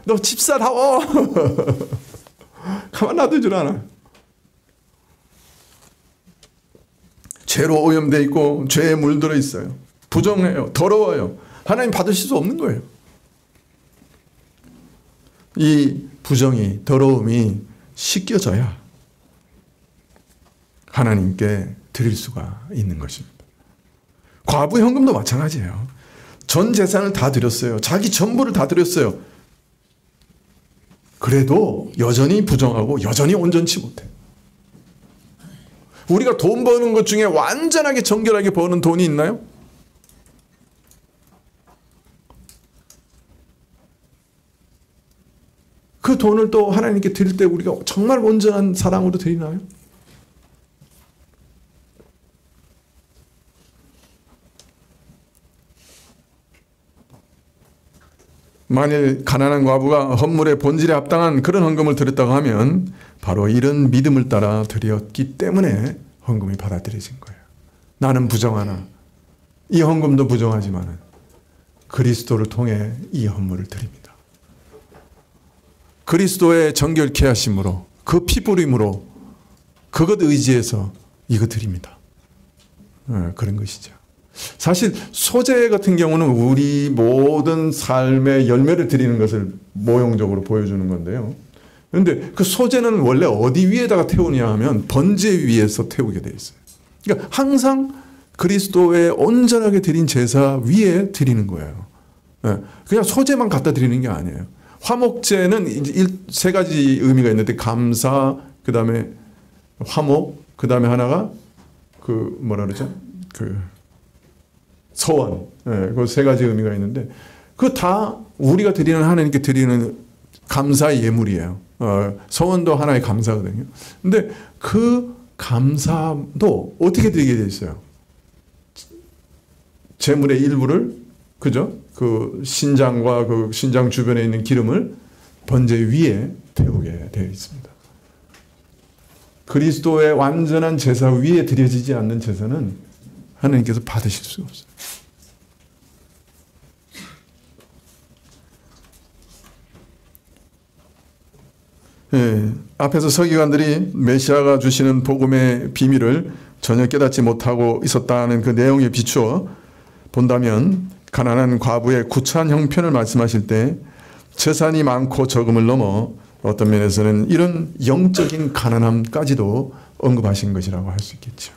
너 집사다워. 가만 놔두질 않아요. 죄로 오염되어 있고 죄에 물들어 있어요. 부정해요. 더러워요. 하나님 받으실 수 없는 거예요. 이 부정이, 더러움이 씻겨져야 하나님께 드릴 수가 있는 것입니다. 과부 현금도 마찬가지예요. 전 재산을 다 드렸어요. 자기 전부를 다 드렸어요. 그래도 여전히 부정하고 여전히 온전치 못해. 우리가 돈 버는 것 중에 완전하게 정결하게 버는 돈이 있나요? 그 돈을 또 하나님께 드릴 때 우리가 정말 온전한 사랑으로 드리나요? 만일 가난한 과부가 헌물의 본질에 합당한 그런 헌금을 드렸다고 하면 바로 이런 믿음을 따라 드렸기 때문에 헌금이 받아들여진 거예요. 나는 부정하나 이 헌금도 부정하지만 그리스도를 통해 이 헌물을 드립니다. 그리스도의 정결케 하심으로 그 피부림으로 그것 의지해서 이거 드립니다. 그런 것이죠. 사실 소재 같은 경우는 우리 모든 삶의 열매를 드리는 것을 모형적으로 보여주는 건데요. 그런데 그 소재는 원래 어디 위에다가 태우냐 하면 번제 위에서 태우게 돼 있어요. 그러니까 항상 그리스도의 온전하게 드린 제사 위에 드리는 거예요. 그냥 소재만 갖다 드리는 게 아니에요. 화목제는 세 가지 의미가 있는데 감사, 그 다음에 화목, 그 다음에 하나가 그 뭐라 그러죠? 그 서원. 그 세 가지 의미가 있는데 그 다 우리가 드리는 하나님께 드리는 감사의 예물이에요. 서원도 하나의 감사거든요. 근데 그 감사도 어떻게 드리게 돼 있어요? 제물의 일부를 그죠? 그 신장과 그 신장 주변에 있는 기름을 번제 위에 태우게 되어 있습니다. 그리스도의 완전한 제사 위에 드려지지 않는 제사는 하나님께서 받으실 수가 없어요. 예, 앞에서 서기관들이 메시아가 주시는 복음의 비밀을 전혀 깨닫지 못하고 있었다는 그 내용에 비추어 본다면 가난한 과부의 구차한 형편을 말씀하실 때 재산이 많고 적음을 넘어 어떤 면에서는 이런 영적인 가난함까지도 언급하신 것이라고 할 수 있겠죠.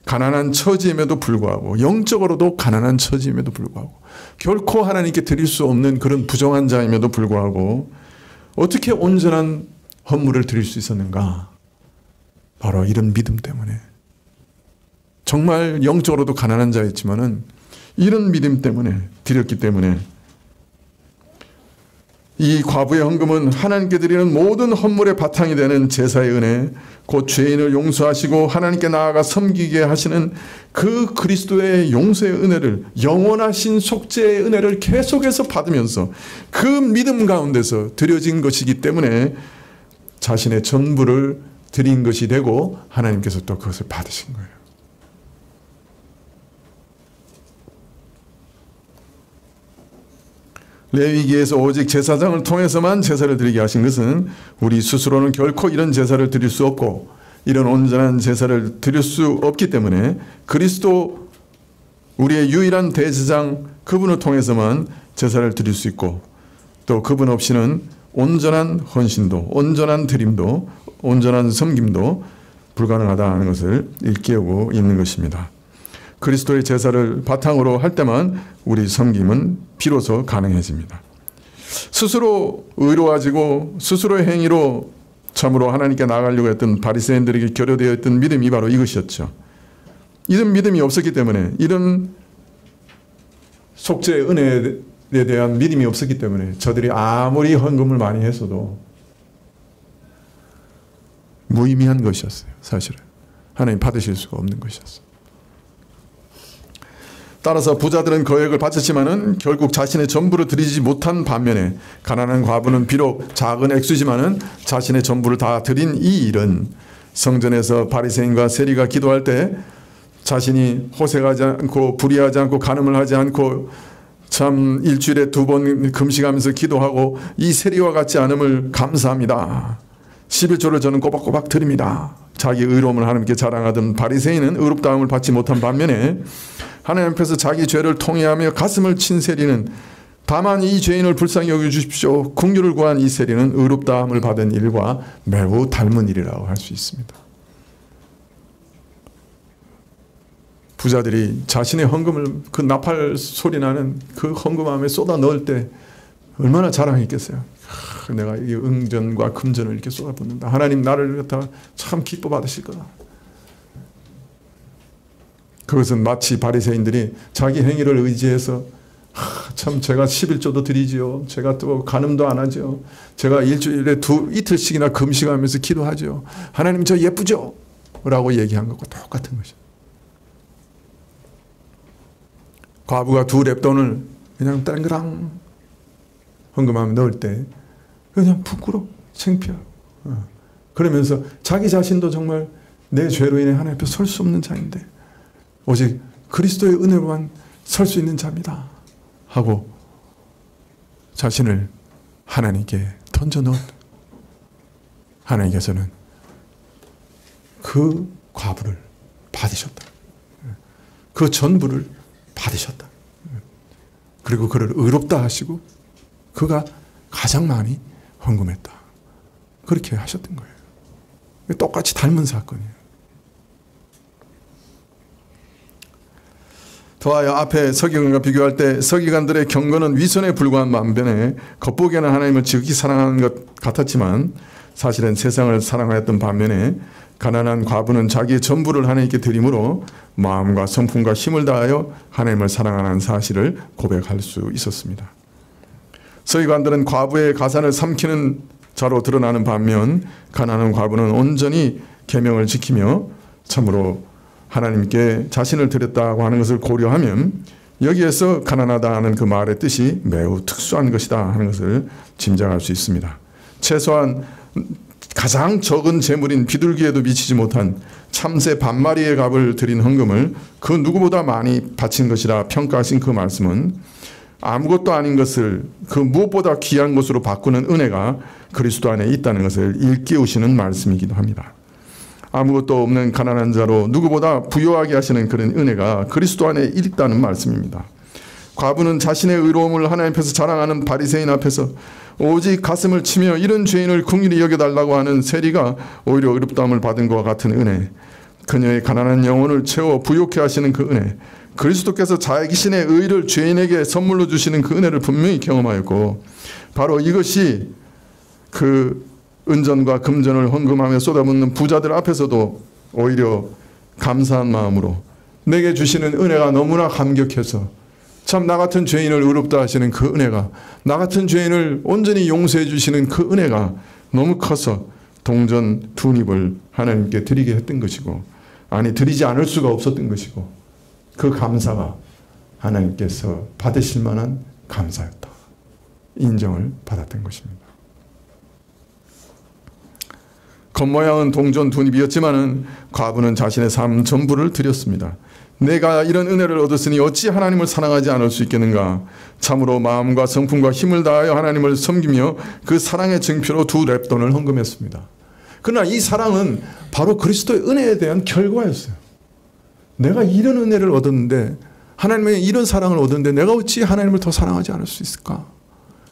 가난한 처지임에도 불구하고 영적으로도 가난한 처지임에도 불구하고 결코 하나님께 드릴 수 없는 그런 부정한 자임에도 불구하고 어떻게 온전한 헌물을 드릴 수 있었는가? 바로 이런 믿음 때문에. 정말 영적으로도 가난한 자였지만은 이런 믿음 때문에 드렸기 때문에 이 과부의 헌금은 하나님께 드리는 모든 헌물의 바탕이 되는 제사의 은혜, 곧 죄인을 용서하시고 하나님께 나아가 섬기게 하시는 그 그리스도의 용서의 은혜를, 영원하신 속죄의 은혜를 계속해서 받으면서 그 믿음 가운데서 드려진 것이기 때문에 자신의 전부를 드린 것이 되고 하나님께서 또 그것을 받으신 거예요. 레위기에서 오직 제사장을 통해서만 제사를 드리게 하신 것은 우리 스스로는 결코 이런 제사를 드릴 수 없고 이런 온전한 제사를 드릴 수 없기 때문에 그리스도 우리의 유일한 대제사장 그분을 통해서만 제사를 드릴 수 있고 또 그분 없이는 온전한 헌신도 온전한 드림도 온전한 섬김도 불가능하다는 것을 일깨우고 있는 것입니다. 그리스도의 제사를 바탕으로 할 때만 우리 섬김은 비로소 가능해집니다. 스스로 의로워지고 스스로의 행위로 참으로 하나님께 나아가려고 했던 바리새인들에게 결여되어 있던 믿음이 바로 이것이었죠. 이런 믿음이 없었기 때문에, 이런 속죄의 은혜에 대한 믿음이 없었기 때문에 저들이 아무리 헌금을 많이 했어도 무의미한 것이었어요. 사실은 하나님 받으실 수가 없는 것이었어요. 따라서 부자들은 거액을 바쳤지만은 결국 자신의 전부를 드리지 못한 반면에 가난한 과부는 비록 작은 액수지만은 자신의 전부를 다 드린 이 일은 성전에서 바리새인과 세리가 기도할 때 자신이 호색하지 않고 불의하지 않고 간음을 하지 않고 참 일주일에 2번 금식하면서 기도하고 이 세리와 같지 않음을 감사합니다. 11조를 저는 꼬박꼬박 드립니다. 자기 의로움을 하나님께 자랑하던 바리새인은 의롭다함을 받지 못한 반면에 하나님 앞에서 자기 죄를 통회하며 가슴을 친 세리는 다만 이 죄인을 불쌍히 여겨주십시오. 긍휼을 구한 이 세리는 의롭다함을 받은 일과 매우 닮은 일이라고 할 수 있습니다. 부자들이 자신의 헌금을 그 나팔 소리 나는 그 헌금함에 쏟아 넣을 때 얼마나 자랑했겠어요. 내가 이 응전과 금전을 이렇게 쏟아붓는다. 하나님 나를 갖다 참 기뻐 받으실 거다. 그것은 마치 바리새인들이 자기 행위를 의지해서 참 제가 11조도 드리지요. 제가 또 간음도 안 하죠. 제가 일주일에 이틀씩이나 금식하면서 기도하죠. 하나님 저 예쁘죠? 라고 얘기한 것과 똑같은 것이죠. 과부가 2렙돈을 그냥 땡그랑 헌금하면 넣을 때 그냥 부끄러워, 창피하고 그러면서 자기 자신도 정말 내 죄로 인해 하나님 앞에 설 수 없는 자인데 오직 그리스도의 은혜로만 설 수 있는 자입니다 하고 자신을 하나님께 던져넣었다. 하나님께서는 그 과부를 받으셨다. 그 전부를 받으셨다. 그리고 그를 의롭다 하시고 그가 가장 많이 헌금했다. 그렇게 하셨던 거예요. 똑같이 닮은 사건이에요. 더하여 앞에 서기관과 비교할 때 서기관들의 경건은 위선에 불과한 반면에 겉보기에는 하나님을 지극히 사랑하는 것 같았지만 사실은 세상을 사랑하였던 반면에 가난한 과부는 자기의 전부를 하나님께 드림으로 마음과 성품과 힘을 다하여 하나님을 사랑하는 사실을 고백할 수 있었습니다. 서기관들은 과부의 가산을 삼키는 자로 드러나는 반면 가난한 과부는 온전히 계명을 지키며 참으로 하나님께 자신을 드렸다고 하는 것을 고려하면 여기에서 가난하다 하는 그 말의 뜻이 매우 특수한 것이다 하는 것을 짐작할 수 있습니다. 최소한 가장 적은 재물인 비둘기에도 미치지 못한 참새 반마리의 값을 드린 헌금을 그 누구보다 많이 바친 것이라 평가하신 그 말씀은 아무것도 아닌 것을 그 무엇보다 귀한 것으로 바꾸는 은혜가 그리스도 안에 있다는 것을 일깨우시는 말씀이기도 합니다. 아무것도 없는 가난한 자로 누구보다 부유하게 하시는 그런 은혜가 그리스도 안에 있다는 말씀입니다. 과부는 자신의 의로움을 하나님 앞에서 자랑하는 바리새인 앞에서 오직 가슴을 치며 이런 죄인을 긍휼히 여겨달라고 하는 세리가 오히려 의롭다함을 받은 것과 같은 은혜, 그녀의 가난한 영혼을 채워 부욕해 하시는 그 은혜, 그리스도께서 자기신의 의를 죄인에게 선물로 주시는 그 은혜를 분명히 경험하였고 바로 이것이 그 은전과 금전을 헌금하며 쏟아붓는 부자들 앞에서도 오히려 감사한 마음으로 내게 주시는 은혜가 너무나 감격해서 참 나 같은 죄인을 의롭다 하시는 그 은혜가, 나 같은 죄인을 온전히 용서해 주시는 그 은혜가 너무 커서 동전 2립을 하나님께 드리게 했던 것이고, 아니 드리지 않을 수가 없었던 것이고, 그 감사가 하나님께서 받으실 만한 감사였다. 인정을 받았던 것입니다. 겉모양은 동전 2립이었지만은 과부는 자신의 삶 전부를 드렸습니다. 내가 이런 은혜를 얻었으니 어찌 하나님을 사랑하지 않을 수 있겠는가. 참으로 마음과 성품과 힘을 다하여 하나님을 섬기며 그 사랑의 증표로 2렙돈을 헌금했습니다. 그러나 이 사랑은 바로 그리스도의 은혜에 대한 결과였어요. 내가 이런 은혜를 얻었는데, 하나님의 이런 사랑을 얻었는데 내가 어찌 하나님을 더 사랑하지 않을 수 있을까.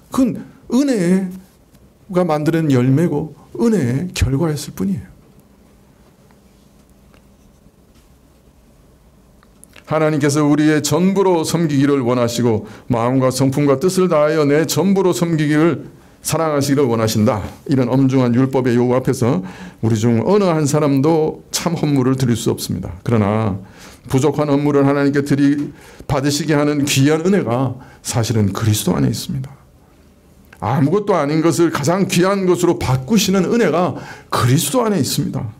그건 은혜가 만드는 열매고 은혜의 결과였을 뿐이에요. 하나님께서 우리의 전부로 섬기기를 원하시고 마음과 성품과 뜻을 다하여 내 전부로 섬기기를 사랑하시기를 원하신다. 이런 엄중한 율법의 요구 앞에서 우리 중 어느 한 사람도 참 헌물을 드릴 수 없습니다. 그러나 부족한 헌물을 하나님께 받으시게 하는 귀한 은혜가 사실은 그리스도 안에 있습니다. 아무것도 아닌 것을 가장 귀한 것으로 바꾸시는 은혜가 그리스도 안에 있습니다.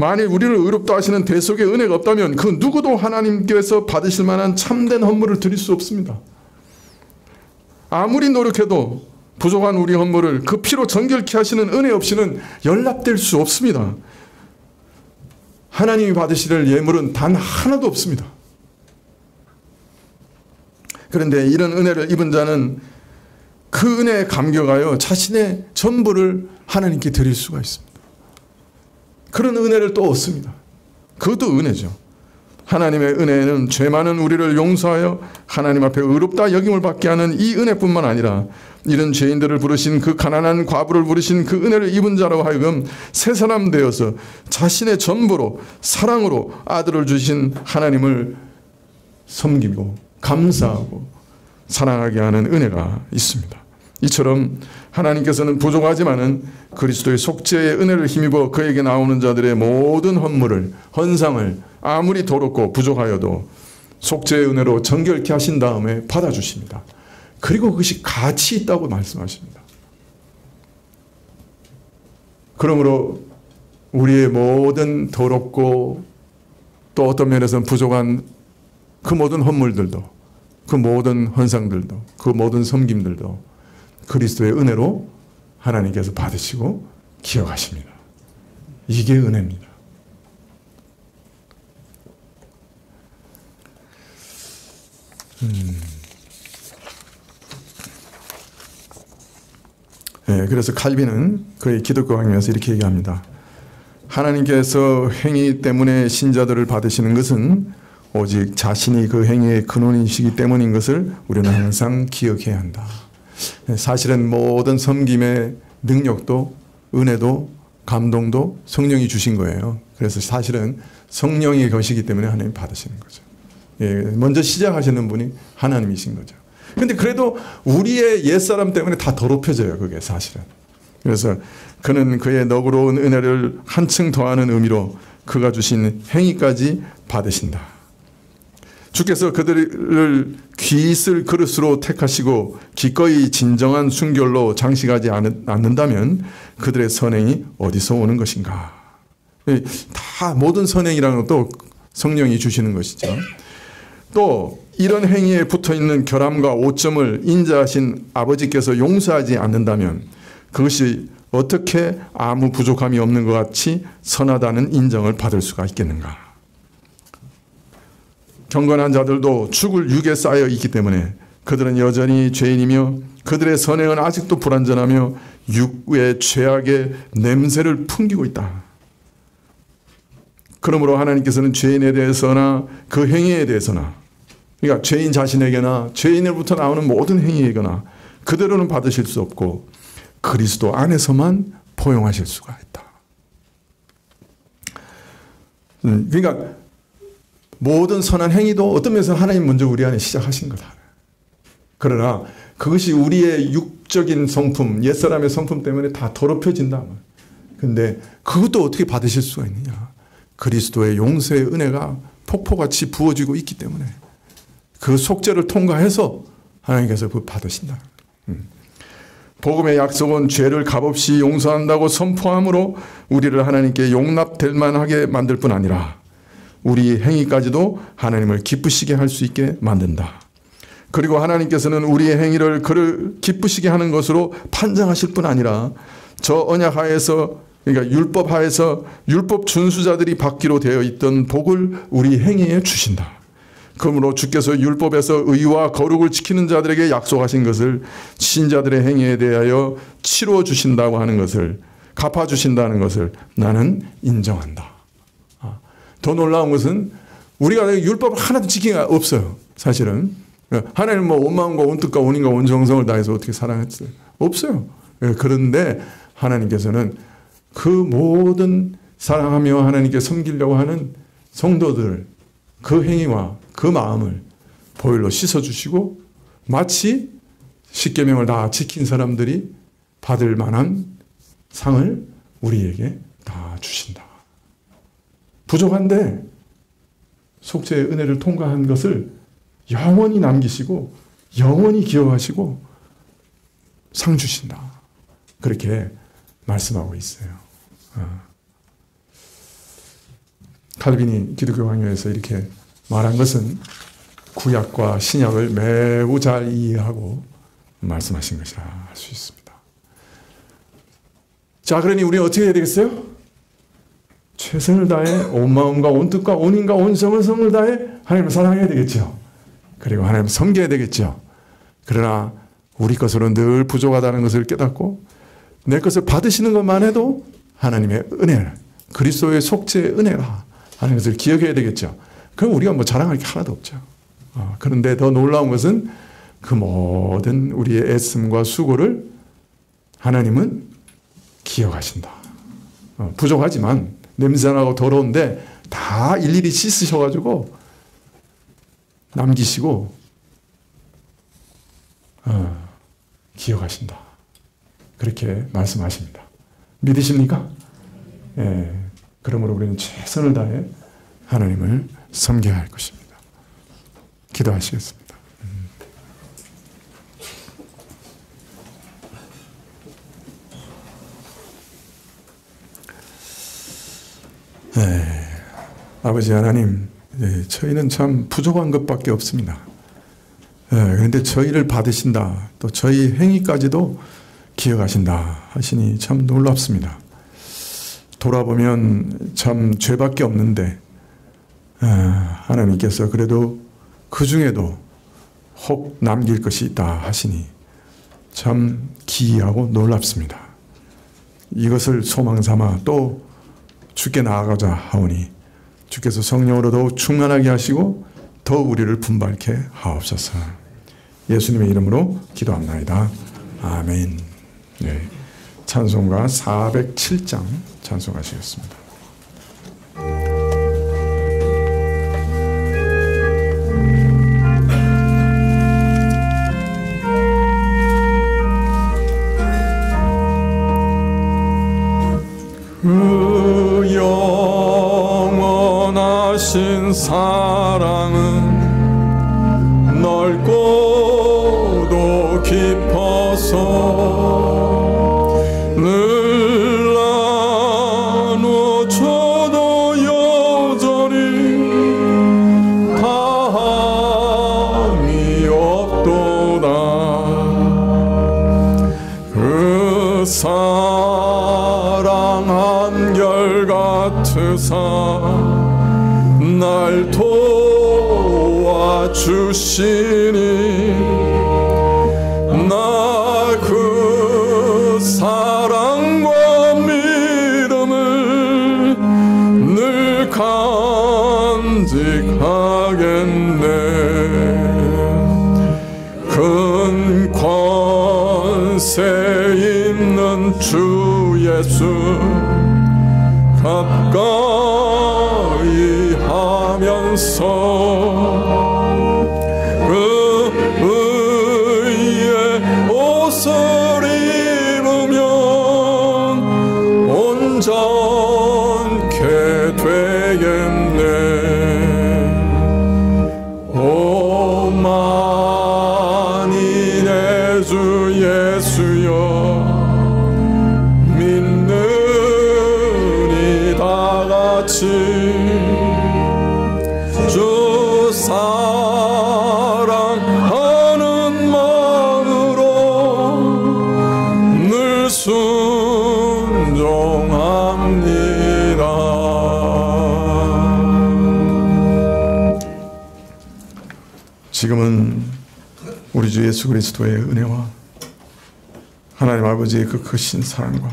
만일 우리를 의롭다 하시는 대속의 은혜가 없다면 그 누구도 하나님께서 받으실 만한 참된 헌물을 드릴 수 없습니다. 아무리 노력해도 부족한 우리 헌물을 그 피로 정결케 하시는 은혜 없이는 연락될 수 없습니다. 하나님이 받으실 예물은 단 하나도 없습니다. 그런데 이런 은혜를 입은 자는 그 은혜에 감격하여 자신의 전부를 하나님께 드릴 수가 있습니다. 그런 은혜를 또 얻습니다. 그것도 은혜죠. 하나님의 은혜는 죄 많은 우리를 용서하여 하나님 앞에 의롭다 여김을 받게 하는 이 은혜뿐만 아니라 이런 죄인들을 부르신 그 가난한 과부를 부르신 그 은혜를 입은 자로 하여금 새 사람 되어서 자신의 전부로 사랑으로 아들을 주신 하나님을 섬기고 감사하고 사랑하게 하는 은혜가 있습니다. 이처럼 하나님께서는 부족하지만은 그리스도의 속죄의 은혜를 힘입어 그에게 나오는 자들의 모든 헌물을, 헌상을 아무리 더럽고 부족하여도 속죄의 은혜로 정결케 하신 다음에 받아주십니다. 그리고 그것이 가치 있다고 말씀하십니다. 그러므로 우리의 모든 더럽고 또 어떤 면에서는 부족한 그 모든 헌물들도, 그 모든 헌상들도, 그 모든 섬김들도 그리스도의 은혜로 하나님께서 받으시고 기억하십니다. 이게 은혜입니다. 네, 그래서 칼빈은 그의 기독교 강의에서 이렇게 얘기합니다. 하나님께서 행위 때문에 신자들을 받으시는 것은 오직 자신이 그 행위의 근원이시기 때문인 것을 우리는 항상 기억해야 한다. 사실은 모든 섬김의 능력도 은혜도 감동도 성령이 주신 거예요. 그래서 사실은 성령의 것이기 때문에 하나님 받으시는 거죠. 예, 먼저 시작하시는 분이 하나님이신 거죠. 근데 그래도 우리의 옛사람 때문에 다 더럽혀져요. 그게 사실은. 그래서 그는 그의 너그러운 은혜를 한층 더하는 의미로 그가 주신 행위까지 받으신다. 주께서 그들을 귀 있을 그릇으로 택하시고 기꺼이 진정한 순결로 장식하지 않는다면 그들의 선행이 어디서 오는 것인가. 다 모든 선행이라는 것도 성령이 주시는 것이죠. 또 이런 행위에 붙어있는 결함과 오점을 인자하신 아버지께서 용서하지 않는다면 그것이 어떻게 아무 부족함이 없는 것 같이 선하다는 인정을 받을 수가 있겠는가. 경건한 자들도 죽을 육에 쌓여 있기 때문에 그들은 여전히 죄인이며 그들의 선행은 아직도 불완전하며 육의 죄악의 냄새를 풍기고 있다. 그러므로 하나님께서는 죄인에 대해서나 그 행위에 대해서나, 그러니까 죄인 자신에게나 죄인으로부터 나오는 모든 행위에게나 그대로는 받으실 수 없고 그리스도 안에서만 포용하실 수가 있다. 그러니까 모든 선한 행위도 어떤 면에서 하나님 먼저 우리 안에 시작하신 거다. 그러나 그것이 우리의 육적인 성품, 옛사람의 성품 때문에 다 더럽혀진다. 근데 그것도 어떻게 받으실 수가 있느냐. 그리스도의 용서의 은혜가 폭포같이 부어지고 있기 때문에 그 속죄를 통과해서 하나님께서 그 받으신다. 복음의 약속은 죄를 값없이 용서한다고 선포함으로 우리를 하나님께 용납될 만하게 만들 뿐 아니라 우리 행위까지도 하나님을 기쁘시게 할 수 있게 만든다. 그리고 하나님께서는 우리의 행위를 그를 기쁘시게 하는 것으로 판정하실 뿐 아니라 저 언약 하에서, 그러니까 율법 하에서 율법 준수자들이 받기로 되어 있던 복을 우리 행위에 주신다. 그러므로 주께서 율법에서 의와 거룩을 지키는 자들에게 약속하신 것을 신자들의 행위에 대하여 치루어 주신다고 하는 것을, 갚아주신다는 것을 나는 인정한다. 더 놀라운 것은 우리가 율법을 하나도 지키기가 없어요. 사실은. 하나님 뭐 온 마음과 온 뜻과 온 힘과 온 정성을 다해서 어떻게 사랑했어요? 없어요. 그런데 하나님께서는 그 모든 사랑하며 하나님께 섬기려고 하는 성도들 그 행위와 그 마음을 보혈로 씻어주시고 마치 십계명을 다 지킨 사람들이 받을 만한 상을 우리에게 다 주신다. 부족한데 속죄의 은혜를 통과한 것을 영원히 남기시고 영원히 기억하시고 상 주신다. 그렇게 말씀하고 있어요. 칼빈이 기독교 강요에서 이렇게 말한 것은 구약과 신약을 매우 잘 이해하고 말씀하신 것이라 할 수 있습니다. 자, 그러니 우리는 어떻게 해야 되겠어요? 최선을 다해 온 마음과 온 뜻과 온 힘과 온 정성을 다해 하나님을 사랑해야 되겠죠. 그리고 하나님을 섬겨야 되겠죠. 그러나 우리 것으로 늘 부족하다는 것을 깨닫고 내 것을 받으시는 것만 해도 하나님의 은혜를, 그리스도의 속죄의 은혜라 하는 것을 기억해야 되겠죠. 그럼 우리가 뭐 자랑할 게 하나도 없죠. 그런데 더 놀라운 것은 그 모든 우리의 애씀과 수고를 하나님은 기억하신다. 부족하지만 냄새나고 더러운데 다 일일이 씻으셔가지고 남기시고 기억하신다. 그렇게 말씀하십니다. 믿으십니까? 예. 그러므로 우리는 최선을 다해 하나님을 섬겨야 할 것입니다. 기도하시겠습니다. 아버지 하나님, 저희는 참 부족한 것밖에 없습니다. 그런데 저희를 받으신다, 또 저희 행위까지도 기억하신다 하시니 참 놀랍습니다. 돌아보면 참 죄밖에 없는데 하나님께서 그래도 그 중에도 혹 남길 것이 있다 하시니 참 기이하고 놀랍습니다. 이것을 소망 삼아 또 주께 나아가자 하오니 주께서 성령으로 더욱 충만하게 하시고 더욱 우리를 분발케 하옵소서. 예수님의 이름으로 기도합나이다. 아멘. 네. 찬송가 407장 찬송하시겠습니다. 그 영원하신 사랑은 넓고도 깊어서 늘 나눠줘도 여전히 다함이 없도다. 그 사랑 한결같으사 날 도와주시니 그 사랑과 믿음을 늘 간직하겠네. 큰 권세 있는 주 예수 가까이 하면서 옷을 입으면 온전케 되겠네. 오 만인의 주 예수여 믿느니 다같이 주 사랑하는 마음으로 늘 순종합니다. 지금은 우리 주 예수 그리스도의 은혜와 하나님 아버지의 그 크신 사랑과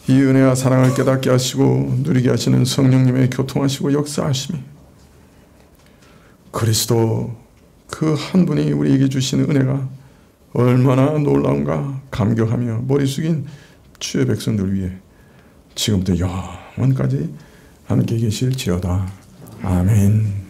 이 은혜와 사랑을 깨닫게 하시고 누리게 하시는 성령님의 교통하시고 역사하심이 그리스도 그 한 분이 우리에게 주시는 은혜가 얼마나 놀라운가 감격하며 머리 숙인 주의 백성들 위해 지금부터 영원까지 함께 계실지어다. 아멘.